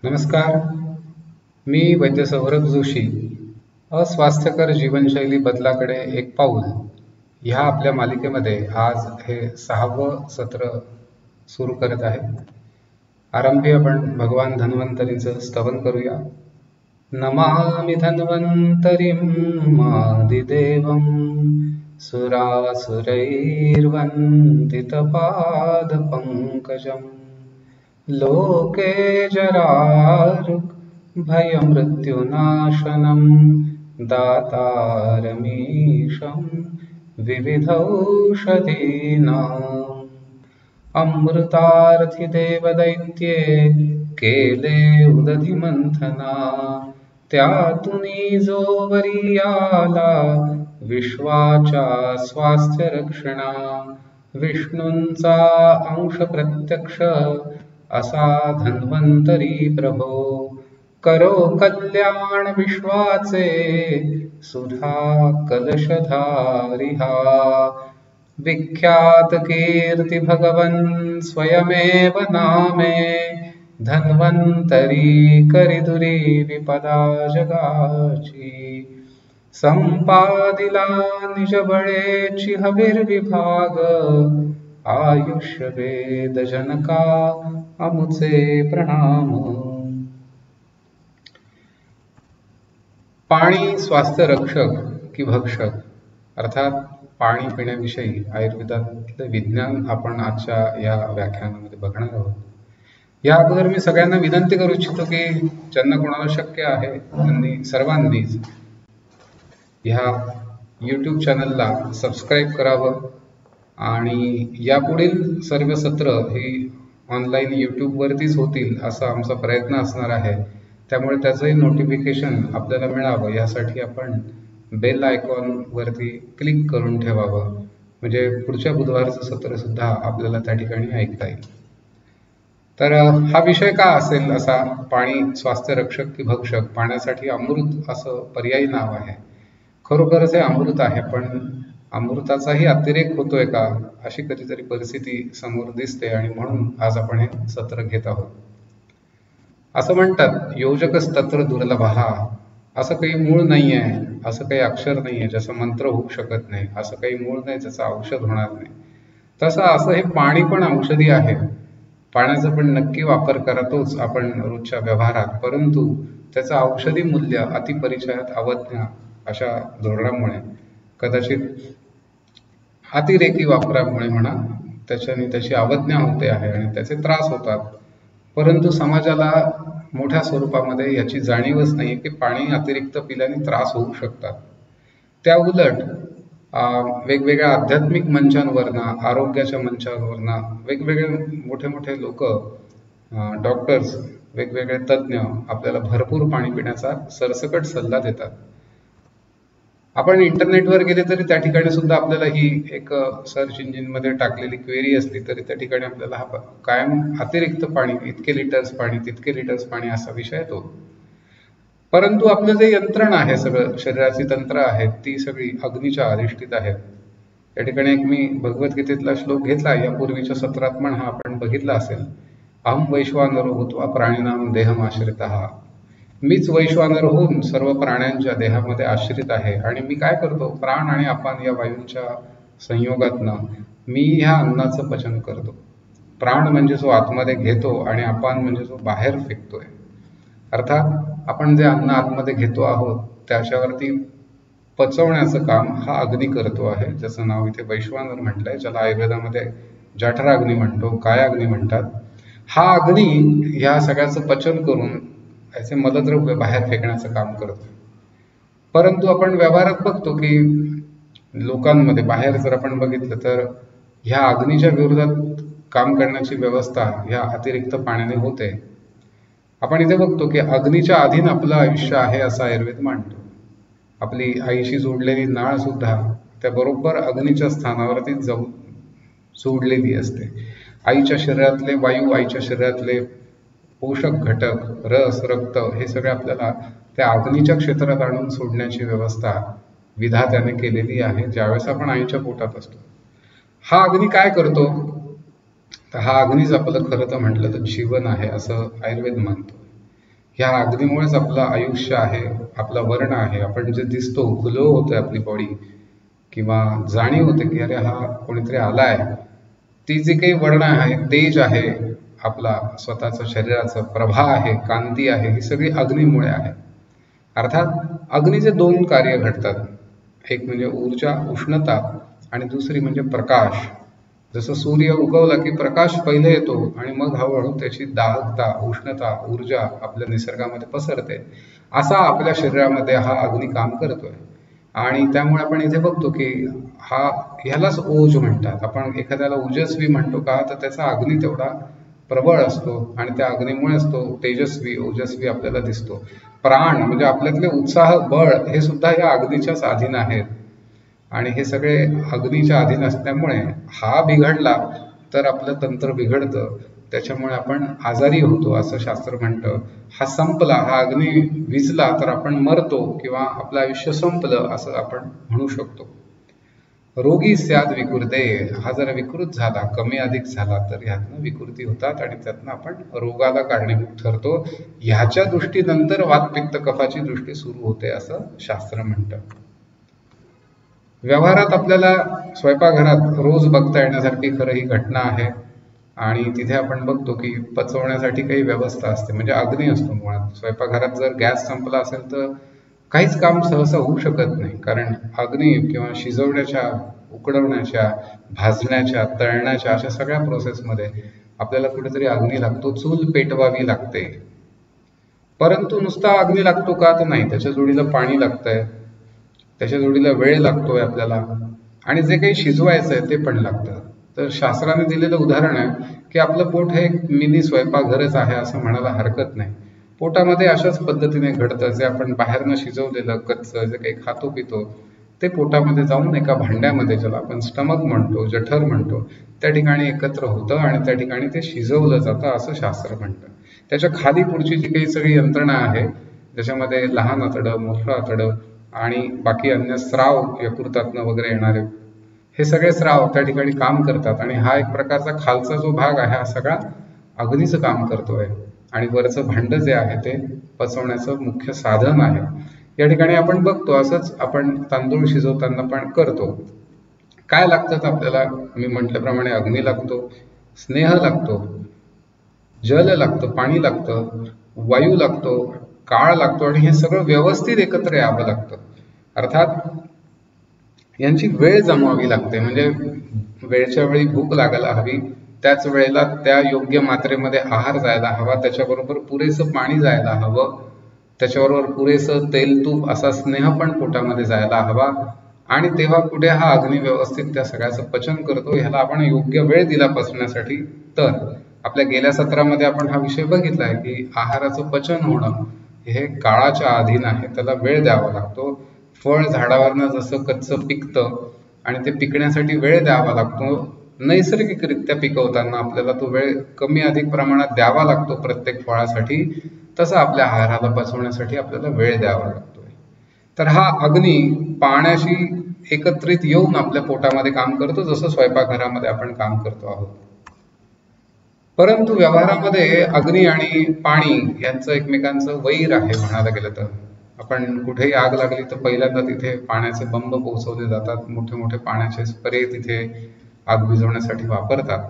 नमस्कार. मी वैद्य सौरभ जोशी. अस्वास्थ्यकर जीवनशैली बदलाकडे एक पाऊल ह्या आपल्या मालिकेमध्ये आज हे 6वं सत्र सुरू करत आहे. आरंभी आपण भगवान धन्वंतरींचं स्तवन करूया. नमामि धन्वंतरिं आदिदेवं सुरासुरैर्वन्दितपादपङ्कजम् लोके जरारुक् भयमृत्युनाशनं दातारमीशं विविधौषधीनाम् अमृतार्थि देवदैत्ये केले उदधिमंथना त्यातुनी जो वरी आला विश्वाच्या स्वास्थ्य रक्षणा विष्णूंचा अंश प्रत्यक्ष असा धन्वंतरी प्रभो करो कल्याण विश्वाचे सुधा कलशधारिहा विख्यात कीर्ति भगवन् स्वयमेव नामे धन्वंतरी करिदुरी विपदा जगाची संपादिला निज बळेची हविर्विभाग आयुष्य वेद जनका अमुचे प्रणाम. पाणी स्वास्थ्य रक्षक की भक्षक अर्थात पाणी पिण्याविषयी आयुर्वेदातले विज्ञान आपण आजच्या या व्याख्यानामध्ये बघणार आहोत. या अगोदर मी सगळ्यांना विनंती करू इच्छितो की ज्यांना कोणाला शक्य आहे त्यांनी सर्वांनीच ह्या YouTube चॅनलला सबस्क्राईब करावं आणि यापुढील सर्व सत्र ही ऑनलाईन YouTube वरतीच होतील असा आमचा प्रयत्न असणार आहे. त्यामुळे त्याचंही नोटिफिकेशन आपल्याला मिळावं यासाठी आपण बेल आयकॉन वरती क्लिक करून ठेवावं, म्हणजे पुढच्या बुधवारचं सत्र सुद्धा आपल्याला त्या ठिकाणी ऐकता येईल. तर हा विषय का असेल असा, पाणी स्वास्थ्य रक्षक की भक्षक, पाण्यासाठी अमृत असं पर्यायी नाव आहे. खरोखरच हे अमृत आहे, पण अमृताचाही अतिरेक होतोय का अशी कधीतरी परिस्थिती समोर दिसते आणि म्हणून आज आपण हे सत्र घेत आहोत. असं म्हणतात योजकच तत्र दुर्लभः, असं काही मूळ नाही आहे, असं काही अक्षर नाही आहे ज्याचा मंत्र होऊ शकत नाही, असं काही मूळ नाही ज्याचं औषध होणार नाही. तसं असं हे पाणी पण औषधी आहे. पाण्याचा पण नक्की वापर करतोच आपण रोजच्या व्यवहारात, परंतु त्याचं औषधी मूल्य अतिपरिचयात अवज्ञा अशा धोरणामुळे, कदाचित अतिरेकी वापरामुळे म्हणा, त्याच्याने त्याची अवज्ञा होते आहे आणि त्याचे त्रास होतात. परंतु समाजाला मोठ्या स्वरूपामध्ये याची जाणीवच नाही की पाणी अतिरिक्त पिल्याने त्रास होऊ शकतात. त्या उलट वेगवेगळ्या आध्यात्मिक मंचांवरना, आरोग्याच्या मंचांवरना वेगवेगळे मोठे मोठे लोक, डॉक्टर्स, वेगवेगळे तज्ज्ञ आपल्याला भरपूर पाणी पिण्याचा सरसकट सल्ला देतात. आपण इंटरनेटवर गेले तरी त्या ठिकाणी सुद्धा आपल्याला ही एक सर्च इंजिन मध्ये टाकलेली क्वेरी असली तरी त्या ठिकाणी आपल्याला हा कायम अतिरिक्त पाणी, इतके लिटर्स पाणी, तितके लिटर्स पाणी असा विषय येतो. परंतु आपलं जे यंत्रणा आहे, सगळं शरीराची तंत्र आहेत, ती सगळी अग्नीच्या अधिष्ठित आहेत. या ठिकाणी एक मी भगवद्गीतेतला श्लोक घेतला, यापूर्वीच्या सत्रात पण हा आपण बघितला असेल. अहं वैश्वानरो भूत्वा प्राणिनां देहमाश्रितः, मीच वैश्वानर होऊन सर्व प्राण्यांच्या देहामध्ये आश्रित आहे आणि मी काय करतो, प्राण आणि अपान या वायूंच्या संयोगातनं मी ह्या अन्नाचं पचन करतो. प्राण म्हणजे जो आतमध्ये घेतो आणि अपान म्हणजे जो बाहेर फेकतोय. अर्थात आपण जे अन्न आतमध्ये घेतो आहोत त्याच्यावरती पचवण्याचं काम हा अग्नी करतो आहे, ज्याचं नाव इथे वैश्वानर म्हटलंय, ज्याला आयुर्वेदामध्ये जठराग्नी म्हणतो, कायाग्नी म्हणतात. हा अग्नी ह्या सगळ्याचं पचन करून याचे मलद्रव्य बाहेर फेकण्याचं काम करतो. परंतु आपण व्यवहारात बघतो की लोकांमध्ये बाहेर जर आपण बघितलं तर ह्या अग्नीच्या विरोधात काम करण्याची व्यवस्था ह्या अतिरिक्त पाण्याने होते. आपण इथे बघतो की अग्नीच्या अधीन आपलं आयुष्य आहे असं आयुर्वेद मानतो. आपली आईशी जोडलेली नाळ सुद्धा त्या बरोबर अग्नीच्या स्थानावरती जाऊन जोडलेली असते. आईच्या शरीरातले वायू, आईच्या शरीरातले पोषक घटक, रस, रक्त हे सगळे आपल्याला त्या अग्नीच्या क्षेत्रात आणून सोडण्याची व्यवस्था विधात्याने केलेली आहे ज्यावेळेस आपण आईच्या पोटात असतो. हा अग्नी काय करतो, तर हा अग्नीच आपलं खरं तर म्हटलं तर जीवन आहे असं आयुर्वेद मानतो. ह्या अग्नीमुळेच आपलं आयुष्य आहे, आपला वर्ण आहे, आपण जे दिसतो, ग्लो होते आपली बॉडी, किंवा जाणीव होते की अरे हा कोणीतरी आलाय, ती जी काही वर्ण आहे, तेज आहे, आपला स्वतःचा शरीराचा प्रभा आहे, कांती आहे, ही सगळी अग्नीमुळे आहे. अर्थात अग्नीचे दोन कार्य घडतात, एक म्हणजे ऊर्जा, उष्णता, आणि दुसरी म्हणजे प्रकाश. जसं सूर्य उगवला की प्रकाश पहिले येतो आणि मग हळूहळू त्याची दाहकता, उष्णता, ऊर्जा आपल्या निसर्गामध्ये पसरते. असा आपल्या शरीरामध्ये हा अग्नी काम करतोय. आणि त्यामुळे आपण इथे बघतो की ह्यालाच ओज म्हणतात. आपण एखाद्याला ओजस्वी म्हणतो का, तर त्याचा अग्नी तेवढा प्रबळ असतो आणि त्या अग्नीमुळेच तो तेजस्वी, ओजस्वी आपल्याला दिसतो. प्राण म्हणजे आपल्यातले उत्साह, बळ, हे सुद्धा या अग्नीच्याच अधीन आहेत. आणि हे सगळे अग्नीच्या अधीन असल्यामुळे हा बिघडला तर आपलं तंत्र बिघडतं, त्याच्यामुळे आपण आजारी होतो असं शास्त्र म्हणतं. हा संपला, हा अग्नी विझला तर आपण मरतो किंवा आपलं आयुष्य संपलं असं आपण म्हणू शकतो. रोगी स्याद विकृते, हा जरा विकृत झाला, कमी अधिक झाला तर ह्यातनं विकृती होतात आणि त्यातनं आपण रोगाला कारणीभूत ठरतो. ह्याच्या दृष्टीनंतर वात पित्त कफाची दृष्टी सुरू होते असं शास्त्र म्हणतं. व्यवहारात आपल्याला स्वयंपाकघरात रोज बघता येण्यासारखी खरं ही घटना आहे. आणि तिथे आपण बघतो की पचवण्यासाठी काही व्यवस्था असते, म्हणजे अग्नी असतो मुळात. स्वयंपाकघरात जर गॅस संपला असेल तर काहीच काम सहसा होऊ शकत नाही, कारण अग्नी किंवा शिजवण्याच्या, उकडवण्याच्या, भाजण्याच्या, तळण्याच्या अशा सगळ्या प्रोसेसमध्ये आपल्याला कुठेतरी अग्नी लागतो, चूल पेटवावी लागते. परंतु नुसता अग्नी लागतो का, तर नाही, त्याच्या जोडीला पाणी लागतंय, त्याच्या जोडीला वेळ लागतोय आपल्याला, आणि जे काही शिजवायचं आहे ते पण लागतं. तर शास्त्राने दिलेलं उदाहरण आहे की आपलं पोट हे एक मिनी स्वयंपाकघरच आहे असं म्हणायला हरकत नाही. पोटामध्ये अशाच पद्धतीने घडतं, जे आपण बाहेरनं शिजवलेलं कच्चं जे काही खातो पितो ते पोटामध्ये जाऊन एका भांड्यामध्ये, ज्याला आपण स्टमक म्हणतो, जठर म्हणतो, त्या ठिकाणी एकत्र होतं आणि त्या ठिकाणी ते शिजवलं जातं असं शास्त्र म्हणतं. त्याच्या खाली पुढची जी काही सगळी यंत्रणा आहे, ज्याच्यामध्ये लहान आतडं, मोठं आतडं आणि बाकी अन्य स्राव यकृतातनं वगैरे येणारे, हे सगळे स्राव त्या ठिकाणी काम करतात. आणि हा एक प्रकारचा खालचा जो भाग आहे हा सगळा अग्नीचं काम करतोय, आणि वरचं भांड जे आहे ते पचवण्याचं मुख्य साधन आहे. या ठिकाणी आपण बघतो असंच आपण तांदूळ शिजवताना पण करतो. काय लागतं आपल्याला, मी म्हटल्याप्रमाणे अग्नी लागतो, स्नेह लागतो, जल लागतं, पाणी लागतं, वायू लागतो, काळ लागतो, आणि हे सगळं व्यवस्थित एकत्र यावं लागतं. अर्थात यांची वेळ जमवावी लागते, म्हणजे वेळच्या वेळी भूक लागायला हवी, त्याच वेळेला त्या योग्य मात्रेमध्ये आहार जायला हवा, त्याच्याबरोबर पुरेसं पाणी जायला हवं, त्याच्याबरोबर पुरेसं तेल, तूप असा स्नेह पण पोटामध्ये जायला हवा. आणि तेव्हा कुठे हा अग्नी व्यवस्थित त्या सगळ्याचं पचन करतो. ह्याला आपण योग्य वेळ दिला पचण्यासाठी. तर आपल्या गेल्या सत्रामध्ये आपण हा विषय बघितला आहे की आहाराचं पचन होणं हे काळाच्या अधीन आहे, त्याला वेळ द्यावा लागतो. फळ झाडावरनं जसं कच्चं पिकतं आणि ते पिकण्यासाठी वेळ द्यावा लागतो, नैसर्गिकरित्या पिकवताना आपल्याला तो वेळ कमी अधिक प्रमाणात द्यावा लागतो प्रत्येक फळासाठी, तसं आपल्या आहाराला पचवण्यासाठी आपल्याला वेळ द्यावा लागतोय. तर हा अग्नी पाण्याशी एकत्रित येऊन आपल्या पोटामध्ये काम करतो, जसं स्वयंपाकघरामध्ये आपण काम करतो आहोत. परंतु व्यवहारामध्ये अग्नी आणि पाणी यांचं एकमेकांचं वैर आहे म्हणायला गेलं तर. आपण कुठेही आग लागली तर पहिल्यांदा तिथे पाण्याचे बंब पोहोचवले जातात, मोठे मोठे पाण्याचे स्प्रे तिथे आग विझवण्यासाठी वापरतात.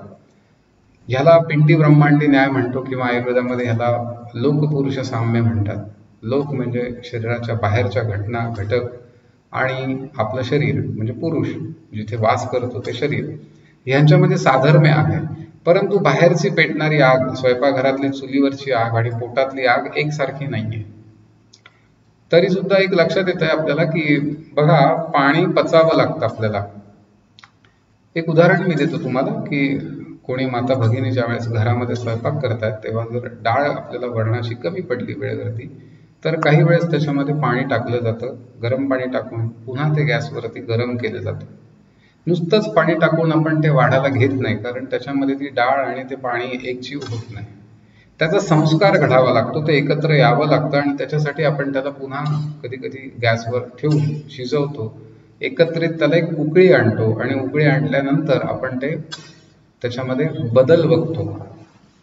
ह्याला पिंडी ब्रह्मांडी न्याय म्हणतो, किंवा आयुर्वेदामध्ये ह्याला लोक पुरुष साम्य म्हणतात. लोक म्हणजे शरीराच्या बाहेरच्या घटना, घटक, आणि आपलं शरीर म्हणजे पुरुष जिथे वास करतो ते शरीर, ह्यांच्यामध्ये साधर्म्य आहे. परंतु बाहेरची पेटणारी आग, स्वयंपाकघरातली चुलीवरची आग आणि पोटातली आग एकसारखी नाहीये. तरी सुद्धा एक लक्षात येत आहे आपल्याला की बघा, पाणी पचावं लागतं आपल्याला. एक उदाहरण मी देतो तुम्हाला की कोणी माता भगिनी ज्या वेळेस घरामध्ये स्वयंपाक करतात तेव्हा जर डाळ आपल्याला वरणाची कमी पडली वेळेवरती, तर काही वेळेस त्याच्यामध्ये पाणी टाकलं जातं, गरम पाणी टाकून पुन्हा ते गॅसवरती गरम केलं जातं. नुसतंच पाणी टाकून आपण ते वाढायला घेत नाही, कारण त्याच्यामध्ये ती डाळ आणि ते पाणी एकजीव होत नाही. त्याचा संस्कार घडावा लागतो, ते एकत्र यावं लागतं, आणि त्याच्यासाठी आपण त्याला पुन्हा कधी कधी गॅसवर ठेवून शिजवतो, एकत्रित त्याला एक उकळी आणतो, आणि उकळी आणल्यानंतर आपण ते त्याच्यामध्ये बदल बघतो.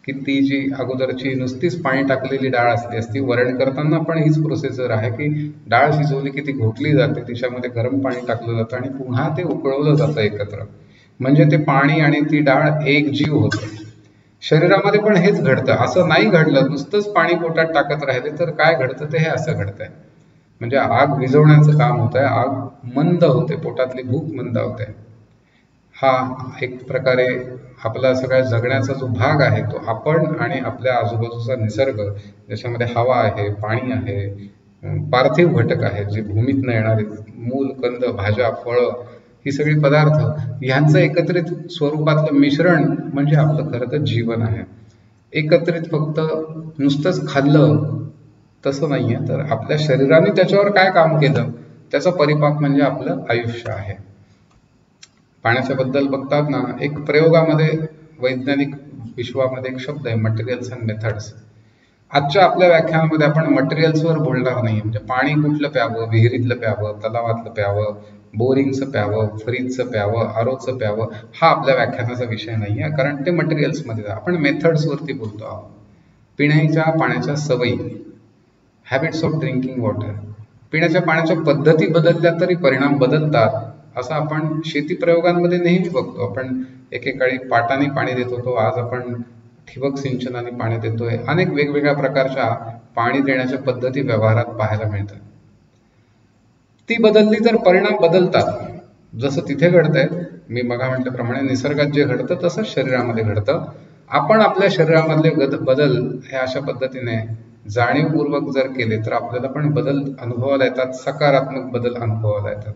की ती जी अगोदरची नुसतीच पाणी टाकलेली डाळ असली असती, वरण करताना पण हीच प्रोसेसर आहे की डाळ शिजवली की ती घोटली जाते, तिच्यामध्ये गरम पाणी टाकलं जातं आणि पुन्हा ते उकळवलं जातं एकत्र, म्हणजे ते पाणी आणि ती डाळ एक जीव होतं. शरीरामध्ये पण हेच घडतं. असं नाही घडलं नुसतंच पाणी पोटात टाकत राहिले तर काय घडतं, ते हे असं घडतंय. म्हणजे आग विझवण्याचं काम होत आहे, आग मंद होते, पोटातली भूक मंद होते. हा एक प्रकारे आपला सगळ्या जगण्याचा जो भाग आहे तो आपण आणि आपल्या आजूबाजूचा निसर्ग, ज्याच्यामध्ये हवा आहे, पाणी आहे, पार्थिव घटक आहेत जे भूमीतनं येणारे मूल, कंद, भाज्या, फळं, ही सगळी पदार्थ ह्यांचं एकत्रित स्वरूपातलं मिश्रण म्हणजे आपलं खरं तर जीवन आहे. एकत्रित फक्त नुसतंच खाल्लं तसं नाहीये, तर आपल्या शरीराने त्याच्यावर काय काम केलं त्याचा परिपाक म्हणजे आपलं आयुष्य आहे. पाण्याच्या बद्दल बघतात ना, एक प्रयोगामध्ये वैज्ञानिक विश्वामध्ये एक शब्द आहे मटेरियल्स अँड मेथड्स. आजच्या आपल्या व्याख्यानामध्ये आपण मटेरियल्सवर बोलणार नाही, म्हणजे पाणी कुठलं प्यावं, विहिरीतलं प्यावं, तलावातलं प्यावं, बोरिंगचं प्यावं, फ्रीजचं प्यावं, आरोचं प्यावं, हा आपल्या व्याख्यानाचा विषय नाही आहे, कारण ते मटेरियल्समध्ये आपण मेथड्सवरती बोलतो आहोत. पिण्याच्या पाण्याच्या सवयी, हॅबिट्स ऑफ ड्रिंकिंग वॉटर. पिण्याच्या पाण्याच्या पद्धती बदलल्या तरी परिणाम बदलतात असं आपण शेती प्रयोगांमध्ये नेहमी बघतो. आपण एकेकाळी पाटाने पाणी देत होतो, आज आपण ठिबक सिंचनाने पाणी देतोय. अनेक वेगवेगळ्या प्रकारच्या पाणी देण्याच्या पद्धती व्यवहारात पाहायला मिळतात. ती बदलली तर परिणाम बदलतात. जसं तिथे घडतंय, मी मगा म्हटल्याप्रमाणे निसर्गात जे घडतं तसंच शरीरामध्ये घडतं. आपण आपल्या शरीरामधले बदल हे अशा पद्धतीने जाणीवपूर्वक जर केले तर आपल्याला पण बदल अनुभवायला येतात, सकारात्मक बदल अनुभवायला येतात.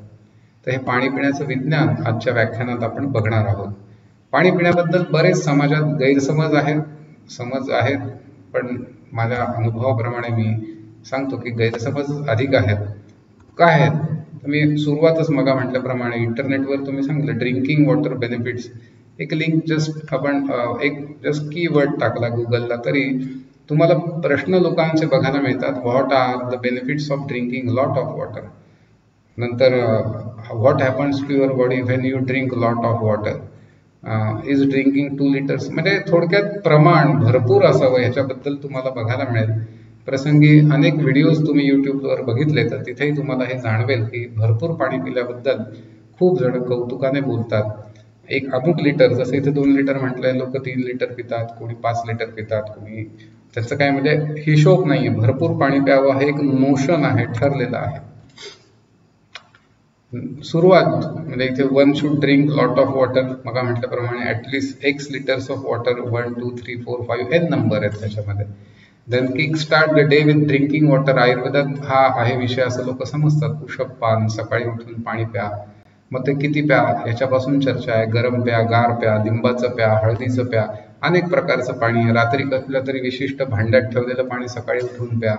तर हे पाणी पिण्याचं विज्ञान आजच्या व्याख्यानात आपण बघणार आहोत. पाणी पिण्याबद्दल बरेच समाजात गैरसमज आहेत, पण माझ्या अनुभवाप्रमाणे मी सांगतो की गैरसमज अधिक आहेत. काय आहेत? तर मी सुरुवातच मगा म्हटल्याप्रमाणे इंटरनेटवर तुम्ही सांगितलं ड्रिंकिंग वॉटर बेनिफिट्स, एक लिंक जस्ट आपण एक जस्ट कीवर्ड टाकला गुगलला तरी तुम्हाला प्रश्न लोकांचे बघायला मिळतात. What are the benefits of drinking lot of water. नंतर what happens to your body when you drink lot of water. Is drinking 2 litres. म्हणजे थोडक्यात प्रमाण भरपूर असावं ह्याच्याबद्दल तुम्हाला बघायला मिळेल. प्रसंगी अनेक व्हिडिओज तुम्ही यूट्यूबवर बघितले तर तिथेही तुम्हाला हे जाणवेल की भरपूर पाणी पिल्याबद्दल खूप जण कौतुकाने बोलतात. एक अमुक लिटर, जसं इथे 2 लिटर म्हटलंय, लोक 3 लिटर पितात, कोणी 5 लिटर पितात, कोणी, त्याचं काय म्हणजे हिशोब नाहीये. भरपूर पाणी प्यावं हे एक नोशन आहे, ठरलेलं आहे. सुरुवात म्हणजे इथे 1 should drink lot of water, मग म्हटल्याप्रमाणे at least x litres of water, 1 2 3 4 5 n number आहेत त्याच्यामध्ये. Then kick start the day with drinking water. आयुर्वेदात हा आहे विषय असं लोक समजतात. पुषप पान, सकाळी उठून पाणी प्या. मग ते किती प्या याच्यापासून चर्चा आहे. गरम प्या, गार प्या, लिंबाचं प्या, हळदीचं प्या, अनेक प्रकारचं पाणी आहे. रात्री कसलं तरी विशिष्ट भांड्यात ठेवलेलं पाणी सकाळी उठून प्या.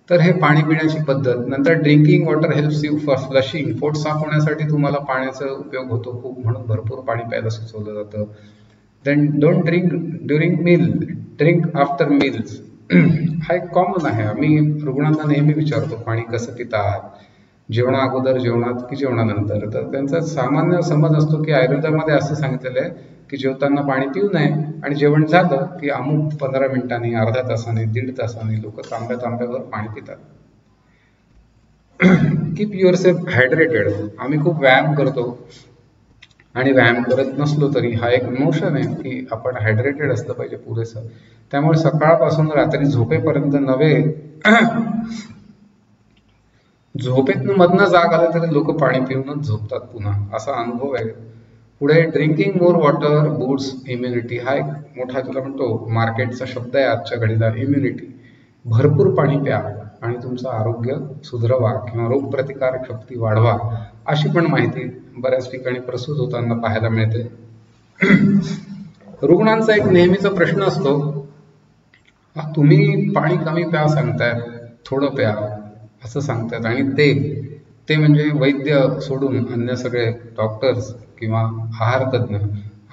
तर हे पाणी पिण्याची पद्धत. नंतर drinking water helps you for flushing. पोट साफ होण्यासाठी तुम्हाला पाण्याचा उपयोग होतो खूप, म्हणून भरपूर पाणी प्यायला सुचवलं जातं. Then don't drink during meal, drink after meals. हा एक कॉमन आहे. आम्ही रुग्णांना नेहमी विचारतो पाणी कसं पिता आहात, जेवणा अगोदर, जेवणात की जेवणानंतर. तर त्यांचा सामान्य समज असतो की आयुर्वेदामध्ये असं सांगितलेलं आहे की जेवताना पाणी पिऊ नये आणि जेवण झालं की अमुक 15 मिनिटांनी, अर्ध्या तासाने, 1.5 तासाने लोक तांब्यावर पाणी पितात. Keep your self hydrated. आम्ही खूप व्यायाम करतो आणि व्यायाम करत नसलो तरी हा एक नोशन आहे की आपण हायड्रेटेड असलं पाहिजे पुरेसं. त्यामुळे सकाळपासून रात्री झोपेपर्यंत नव्हे, झोपेतनं मधनं जाग आलं तरी लोक पाणी पिऊनच झोपतात पुन्हा, असा अनुभव आहे. पुढे drinking more water boots immunity. हा एक मोठा, तुला म्हणतो मार्केटचा शब्द आहे आजच्या घडीला, इम्युनिटी. भरपूर पाणी प्या आणि तुमचं आरोग्य सुधरवा किंवा रोगप्रतिकारक शक्ती वाढवा, अशी पण माहिती बऱ्याच ठिकाणी प्रस्तुत होताना पाहायला मिळते. रुग्णांचा एक नेहमीचा प्रश्न असतो, तुम्ही पाणी कमी प्या सांगतायत, थोडं प्या असं सांगतात, आणि ते म्हणजे वैद्य सोडून अन्य सगळे डॉक्टर्स किंवा आहार तज्ज्ञ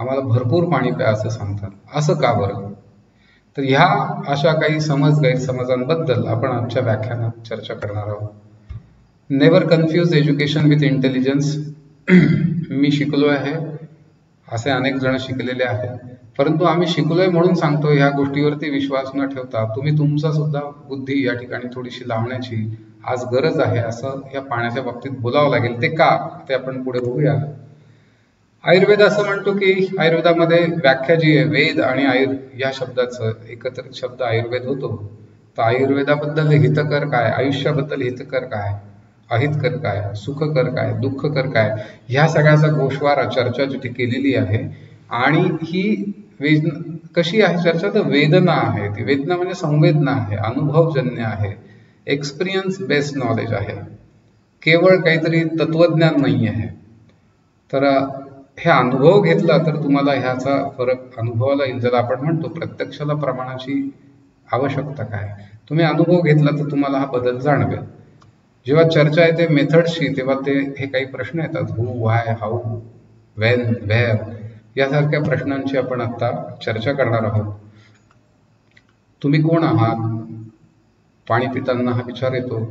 आम्हाला भरपूर पाणी प्या असं सांगतात. असं का बरं? तर ह्या अशा काही गैरसमजांबद्दल आपण आजच्या व्याख्यानात चर्चा करणार आहोत. Never confuse education with intelligence. मी शिकलो आहे, असे अनेक जण शिकलेले आहेत, परंतु आम्ही शिकलोय म्हणून सांगतो, ह्या गोष्टीवरती विश्वास न ठेवता तुम्ही तुमचा सुद्धा बुद्धी या ठिकाणी थोडीशी लावण्याची आज गरज आहे, असं या पाण्याच्या बाबतीत बोलावं लागेल. ते का, ते आपण पुढे बघूया. आयुर्वेद असं म्हणतो की आयुर्वेदामध्ये व्याख्या जी आहे, वेद आणि या शब्दाचं एकत्रित शब्द आयुर्वेद होतो. तर आयुर्वेदाबद्दल हितकर काय, आयुष्याबद्दल हितकर काय, अहितकर काय, सुखकर काय, दुःखकर काय, ह्या सगळ्याचा गोषवारा चर्चा जिथे केलेली आहे. आणि ही कशी आहे चर्चा, तर वेदना आहे. ती वेदना म्हणजे संवेदना आहे, अनुभवजन्य आहे, एक्सपिरियन्स बेस्ड नॉलेज आहे, केवळ काहीतरी तत्वज्ञान नाही आहे. तर हे अनुभव घेतला तर तुम्हाला ह्याचा फरक अनुभवाला येईल. ज्याला आपण म्हणतो प्रत्यक्षाला प्रमाणाची आवश्यकता काय, तुम्ही अनुभव घेतला तर तुम्हाला हा बदल जाणवेल. जेव्हा चर्चा येते मेथडशी, तेव्हा हे काही प्रश्न येतात, हू, व्हाय, हाऊ, वेन, वेअर, यासारख्या प्रश्नांची आपण आता चर्चा करणार आहोत. तुम्ही कोण आहात, पाणी पिताना हा विचार येतो.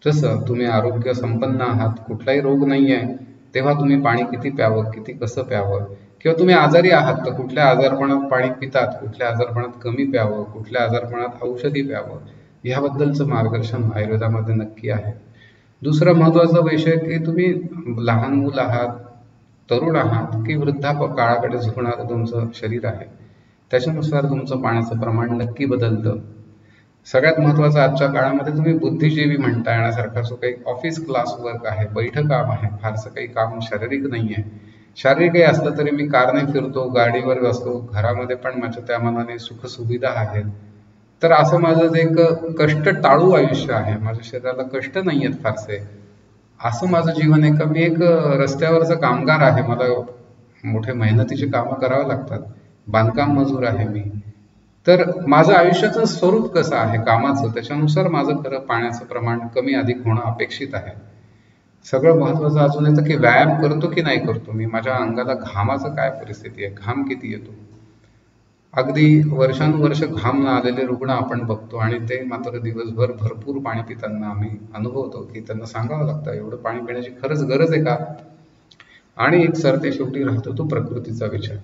जसं तुम्ही आरोग्य संपन्न आहात, कुठलाही रोग नाही आहे, तेव्हा तुम्ही पाणी किती प्यावं, किती कसं प्यावं, किंवा तुम्ही आजारी आहात तर कुठल्या आजारपणात पाणी पितात, कुठल्या आजारपणात कमी प्यावं, कुठल्या आजारपणात औषधी प्यावं, ह्याबद्दलचं मार्गदर्शन आयुर्वेदामध्ये नक्की आहे. दुसरा महत्वाचा विषय की तुम्ही लहान मूल आहात, तरुण आहात, की वृद्धापकाळाकडे काळाकडे झुकणारं तुमचं शरीर आहे, त्याच्यानुसार तुमचं पाण्याचं प्रमाण नक्की बदलतं. सगळ्यात महत्वाचं आजच्या काळामध्ये तुम्ही बुद्धिजीवी म्हणता येण्यासारखा जो काही ऑफिस क्लास वर्क आहे, बैठं काम आहे, फारसं काही काम शारीरिक नाही आहे. शारीरिकही असलं तरी मी कारने फिरतो, गाडीवर बसतो, घरामध्ये पण माझ्या त्या मनाने सुखसुविधा आहेत. तर असं माझं एक कष्ट टाळू आयुष्य आहे, माझ्या शरीराला कष्ट नाही आहेत फारसे, असं माझं जीवन आहे का मी एक रस्त्यावरचा कामगार आहे, मला मोठे मेहनतीची कामं करावं लागतात, बांधकाम मजूर आहे मी. तर माझं आयुष्याचं स्वरूप कसं आहे कामाचं, त्याच्यानुसार माझं खरं पाण्याचं प्रमाण कमी अधिक होणं अपेक्षित आहे. सगळं महत्वाचं अजून येतं की व्यायाम करतो की नाही करतो मी, माझ्या अंगाला घामाचं काय परिस्थिती आहे, घाम किती येतो. अगदी वर्षानुवर्ष घाम न आलेले रुग्ण आपण बघतो आणि ते मात्र दिवसभर भरपूर पाणी पिताना आम्ही अनुभवतो की त्यांना सांगावं लागतं एवढं पाणी पिण्याची खरंच गरज आहे का. आणि एक सरते शेवटी राहतो तो प्रकृतीचा विचार.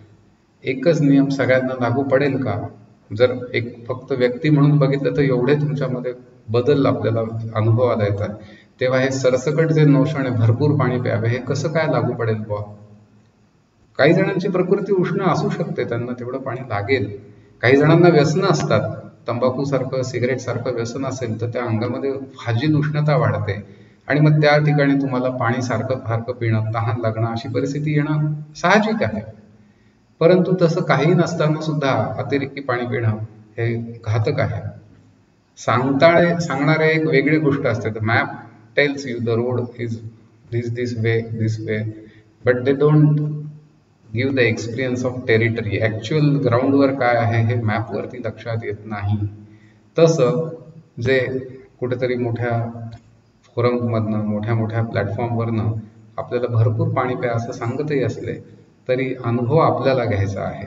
एकच नियम सगळ्यांना लागू पडेल का, जर एक फक्त व्यक्ती म्हणून बघितलं तर एवढे तुमच्यामध्ये बदल आपल्याला अनुभवाला येतात. तेव्हा हे सरसकट जे नोशन आहे भरपूर पाणी प्यावे, हे कसं काय लागू पडेल बुवा. काही जणांची प्रकृती उष्ण असू शकते, त्यांना तेवढं पाणी लागेल. काही जणांना व्यसन असतात, तंबाखू सारखं, सिगरेट सारखं व्यसन असेल तर त्या अंगामध्ये फाजील उष्णता वाढते आणि मग त्या ठिकाणी तुम्हाला पाणी सारखं फारखं पिणं, तहान लागणं अशी परिस्थिती येणं साहजिक आहे. परंतु तसं काही नसताना सुद्धा अतिरेकी पाणी पिणं हे घातक आहे. सांगणारे एक वेगळी गोष्ट असते, the map tells you the road is this way but they don't give the experience of territory. Actual ग्राउंडवर काय आहे हे मॅपवरती लक्षात येत नाही. तसं जे कुठेतरी मोठ्या फोरममधनं, मोठ्या प्लॅटफॉर्मवरनं आपल्याला भरपूर पाणी प्या असं सांगतही असले तरी अनुभव आपल्याला घ्यायचा आहे.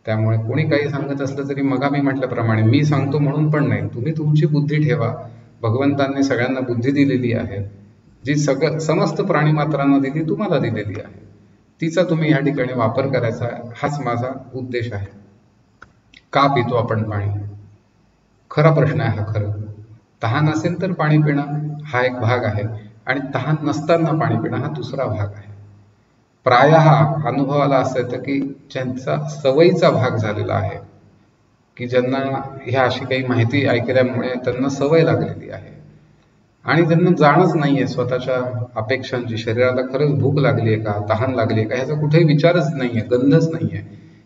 त्यामुळे कोणी काही सांगत असलं तरी मग मी म्हटल्याप्रमाणे मी सांगतो म्हणून पण नाही, तुम्ही तुमची बुद्धी ठेवा. भगवंतांनी सगळ्यांना बुद्धी दिलेली आहे, जी समस्त प्राणी मात्रांना दिली, तुम्हाला दिलेली आहे, तिचा तुम्ही या ठिकाणी वापर करायचा, हाच माझा उद्देश आहे. का पितो आपण पाणी, खरा प्रश्न आहे हा. खरं तहान असेल तर पाणी पिणं हा एक भाग आहे आणि तहान नसताना पाणी पिणं हा दुसरा भाग आहे. प्रायः अनुभवाला असं येतं की ज्यांचा सवयीचा भाग झालेला आहे, की ज्यांना ह्या अशी काही माहिती ऐकल्यामुळे त्यांना सवय लागलेली आहे आणि त्यांना जाणच नाहीये स्वतःच्या अपेक्षांची, शरीराला खरंच भूक लागली आहे का, तहान लागली आहे का, ह्याचा कुठेही विचारच नाहीये, गंधच नाहीये.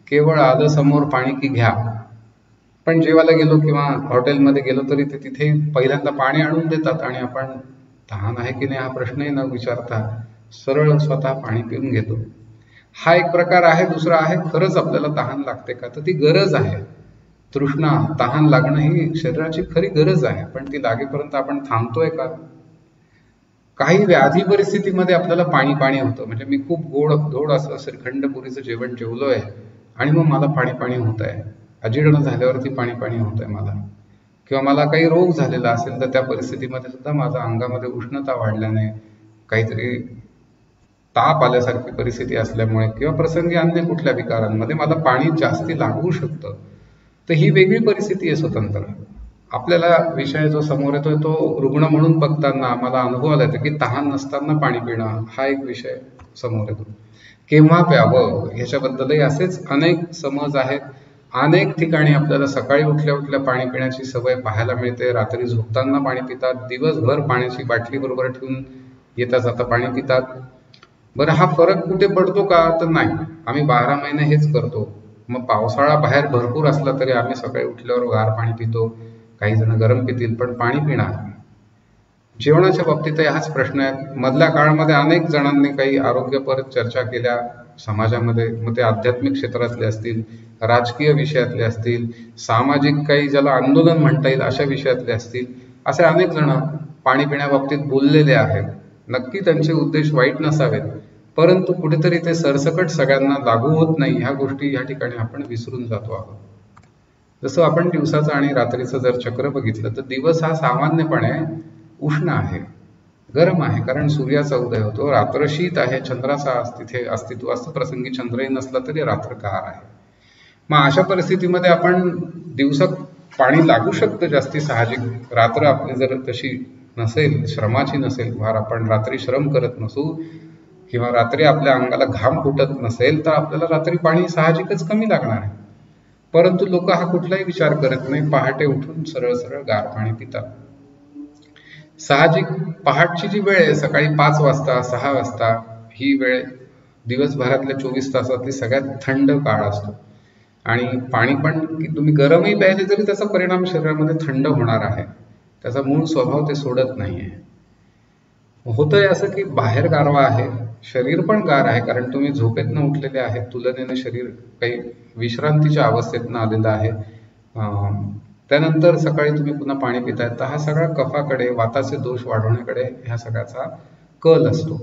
केवळ आलं समोर पाणी की घ्या. पण जेवायला गेलो किंवा हॉटेलमध्ये गेलो तरी ते तिथे पहिल्यांदा पाणी आणून देतात आणि आपण तहान आहे की नाही हा प्रश्नही न विचारता सरळ स्वतः पाणी पिऊन घेतो. हा एक प्रकार आहे. दुसरा आहे खरंच आपल्याला तहान लागते का, तर ती गरज आहे. तृष्णा, तहान लागणं ही शरीराची खरी गरज आहे, पण ती लागेपर्यंत आपण थांबतोय का. काही व्याधी परिस्थितीमध्ये आपल्याला पाणी पाणी होतं, म्हणजे मी खूप गोड असं श्रीखंडपुरीचं जेवण जेवलोय आणि मग मला पाणी पाणी होत आहे, अजीर्ण झाल्यावरती पाणी पाणी होत आहे मला, किंवा मला काही रोग झालेला असेल तर त्या परिस्थितीमध्ये सुद्धा माझ्या अंगामध्ये उष्णता वाढल्याने काहीतरी ताप आल्यासारखी परिस्थिती असल्यामुळे किंवा प्रसंगी अन्य कुठल्या विकारांमध्ये मला पाणी जास्ती लागू शकतं, तर ही वेगळी परिस्थिती आहे स्वतंत्र. आपल्याला विषय जो समोर येतोय तो रुग्ण म्हणून बघताना आम्हाला अनुभवाला येतं की तहान नसताना पाणी पिणं हा एक विषय समोर येतो. केव्हा प्यावं ह्याच्याबद्दलही असेच अनेक समज आहेत. अनेक ठिकाणी आपल्याला सकाळी उठल्या उठल्या पाणी पिण्याची सवय पाहायला मिळते, रात्री झोपताना पाणी पितात, दिवसभर पाण्याची बाटली बरोबर ठेवून येता जाता पाणी पितात. बरं, हा फरक कुठे पडतो का? तर नाही, आम्ही 12 महिने हेच करतो. मग पावसाळा बाहेर भरपूर असला तरी आम्ही सकाळी उठल्यावर गार पाणी पितो, काही जण गरम पितील, पण पाणी पिणार. जेवणाच्या बाबतीतही हाच प्रश्न आहे. मधल्या काळामध्ये अनेक जणांनी काही आरोग्यपर चर्चा केल्या समाजामध्ये, मग ते आध्यात्मिक क्षेत्रातले असतील, राजकीय विषयातले असतील, सामाजिक काही ज्याला आंदोलन म्हणता येईल अशा विषयातले असतील, असे अनेक जण पाणी पिण्याबाबतीत बोललेले आहेत. नक्की त्यांचे उद्देश वाईट नसावेत, परंतु कुठेतरी ते सरसकट सगळ्यांना लागू होत नाही ह्या गोष्टी या ठिकाणी आपण विसरून जातो आहोत. जसं आपण दिवसाचं आणि रात्रीचं जर चक्र बघितलं तर दिवस हा सामान्यपणे उष्ण आहे, गरम आहे, कारण सूर्याचा उदय होतो. रात्र शीत आहे, चंद्राचा तिथे अस्तित्व असतं, प्रसंगी चंद्रही नसला तरी रात्र गार आहे. मग अशा परिस्थितीमध्ये आपण दिवसात पाणी लागू शकतं जास्ती, साहजिक. रात्र आपली जर तशी नसेल, श्रमाची नसेल, फार आपण रात्री श्रम करत नसू किंवा रात्री आपल्या अंगाला घाम फुटत नसेल, तर आपल्याला रात्री पाणी साहजिकच कमी लागणार आहे. परंतु लोक हा कुठलाही विचार करत नाही, पहाटे उठून सरळ सरळ गार पाणी पितात. साहजिक पहाटची जी वेळ आहे, सकाळी 5 वाजता 6 वाजता, ही वेळ दिवसभरातल्या 24 तासातली सगळ्यात थंड काळ असतो. आणि पाणी पण तुम्ही गरमही प्यायले तरी त्याचा परिणाम शरीरामध्ये थंड होणार आहे, त्याचा मूळ स्वभाव ते सोडत नाहीये. होतंय असं की बाहेर गारवा आहे, शरीर पण गार आहे, कारण तुम्ही झोपेतनं उठलेले आहेत, तुलनेने शरीर काही विश्रांतीच्या अवस्थेतनं आलेलं आहे. त्यानंतर सकाळी तुम्ही पुन्हा पाणी पिताय, तर हा सगळा कफाकडे, वाताचे दोष वाढवण्याकडे ह्या सगळ्याचा कल असतो.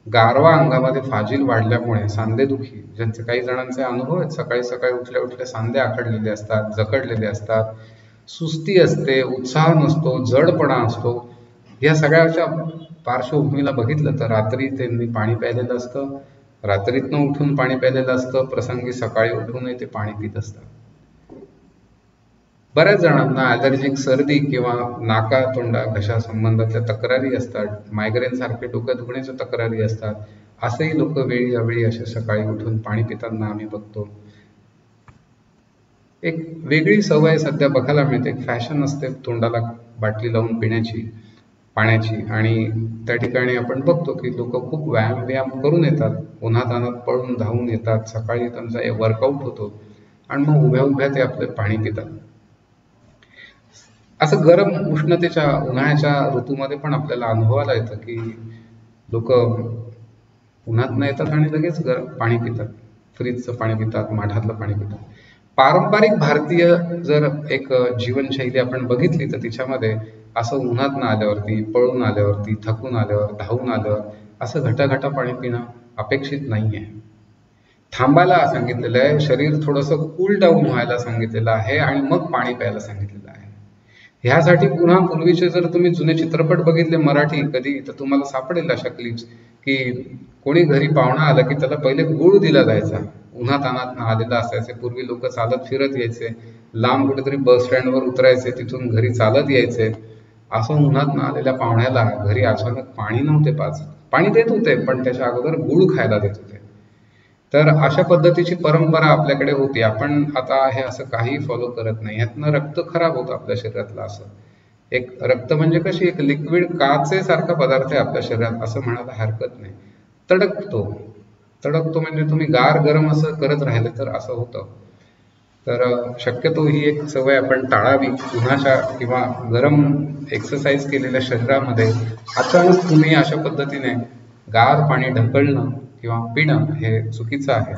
गारवा अंगामध्ये फाजील वाढल्यामुळे सांधेदुखी, ज्यांचे काही जणांचे अनुभव आहेत, सकाळी सकाळी उठल्या उठल्या सांधे आखडलेले असतात, जखडलेले असतात, सुस्ती असते, उत्साह नसतो, जडपणा असतो. या सगळ्याच्या पार्श्वभूमीला बघितलं तर रात्री त्यांनी पाणी प्यायलेलं असतं, रात्रीतनं उठून पाणी प्यायलेलं असतं, प्रसंगी सकाळी उठूनही ते पाणी पित असतात. बऱ्याच जणांना ॲलर्जिक सर्दी किंवा नाका तोंडा घशा संबंधातल्या तक्रारी असतात, मायग्रेन सारखे डोकं दुखण्याच्या तक्रारी असतात. असेही लोक वेळी अवेळी असे सकाळी उठून पाणी पिताना आम्ही बघतो. एक वेगळी सवय सध्या बघायला मिळते, फॅशन असते तोंडाला बाटली लावून पिण्याची, पाण्याची. आणि त्या ठिकाणी आपण बघतो की लोक खूप व्यायाम करून येतात, उन्हातान्हात पळून धावून येतात, सकाळी त्यांचा वर्कआउट होतो आणि मग उभ्या उभ्या ते आपले पाणी पितात. असं गरम उष्णतेच्या उन्हाळ्याच्या ऋतूमध्ये पण आपल्याला अनुभवाला येतं की लोक उन्हातनं येतात आणि लगेच गरम पाणी पितात, फ्रीजचं पाणी पितात, माठातलं पाणी पितात. पारंपरिक भारतीय जर एक जीवनशैली आपण बघितली तर तिच्यामध्ये असं उन्हातनं आल्यावरती, पळून आल्यावरती, थकून आल्यावर, धावून आल्यावर असं घटाघटा पाणी पिणं अपेक्षित नाहीये. थांबायला सांगितलेलं आहे, शरीर थोडंसं कूल डाऊन व्हायला सांगितलेलं आहे आणि मग पाणी प्यायला सांगितलेलं आहे. ह्यासाठी पुन्हा पूर्वीचे जर तुम्ही जुने चित्रपट बघितले मराठी कधी, तर तुम्हाला सापडेल अशा क्लिप्स की कोणी घरी पाहुणा आला की त्याला पहिले गुळ दिला जायचा. उन्हातान्हातनं आलेला असायचे, पूर्वी लोक चालत फिरत यायचे, लांब कुठेतरी बस स्टँडवर उतरायचे, तिथून घरी चालत यायचे. असं उन्हातनं आलेल्या पाहुण्याला घरी अचानक पाणी नव्हते पाजत, पाणी देत होते पण त्याच्या अगोदर गुळ खायला देत होते. तर अशा पद्धतीची परंपरा आपल्याकडे होती. आपण आता हे असं काही फॉलो करत नाही. ह्यातनं रक्त खराब होतं आपल्या शरीरातलं. असं एक रक्त म्हणजे कशी एक लिक्विड काचेसारखा पदार्थ आहे आपल्या शरीरात, असं म्हणायला हरकत नाही. तडकतो, तडकतो म्हणजे तुम्ही गार गरम असं करत राहिले तर असं होतं. तर शक्यतो ही एक सवय आपण टाळावी. उन्हाच्या किंवा गरम एक्सरसाइज केलेल्या शरीरामध्ये अचानक तुम्ही अशा पद्धतीने गार पाणी ढकलणं किंवा पिणं हे चुकीचं आहे.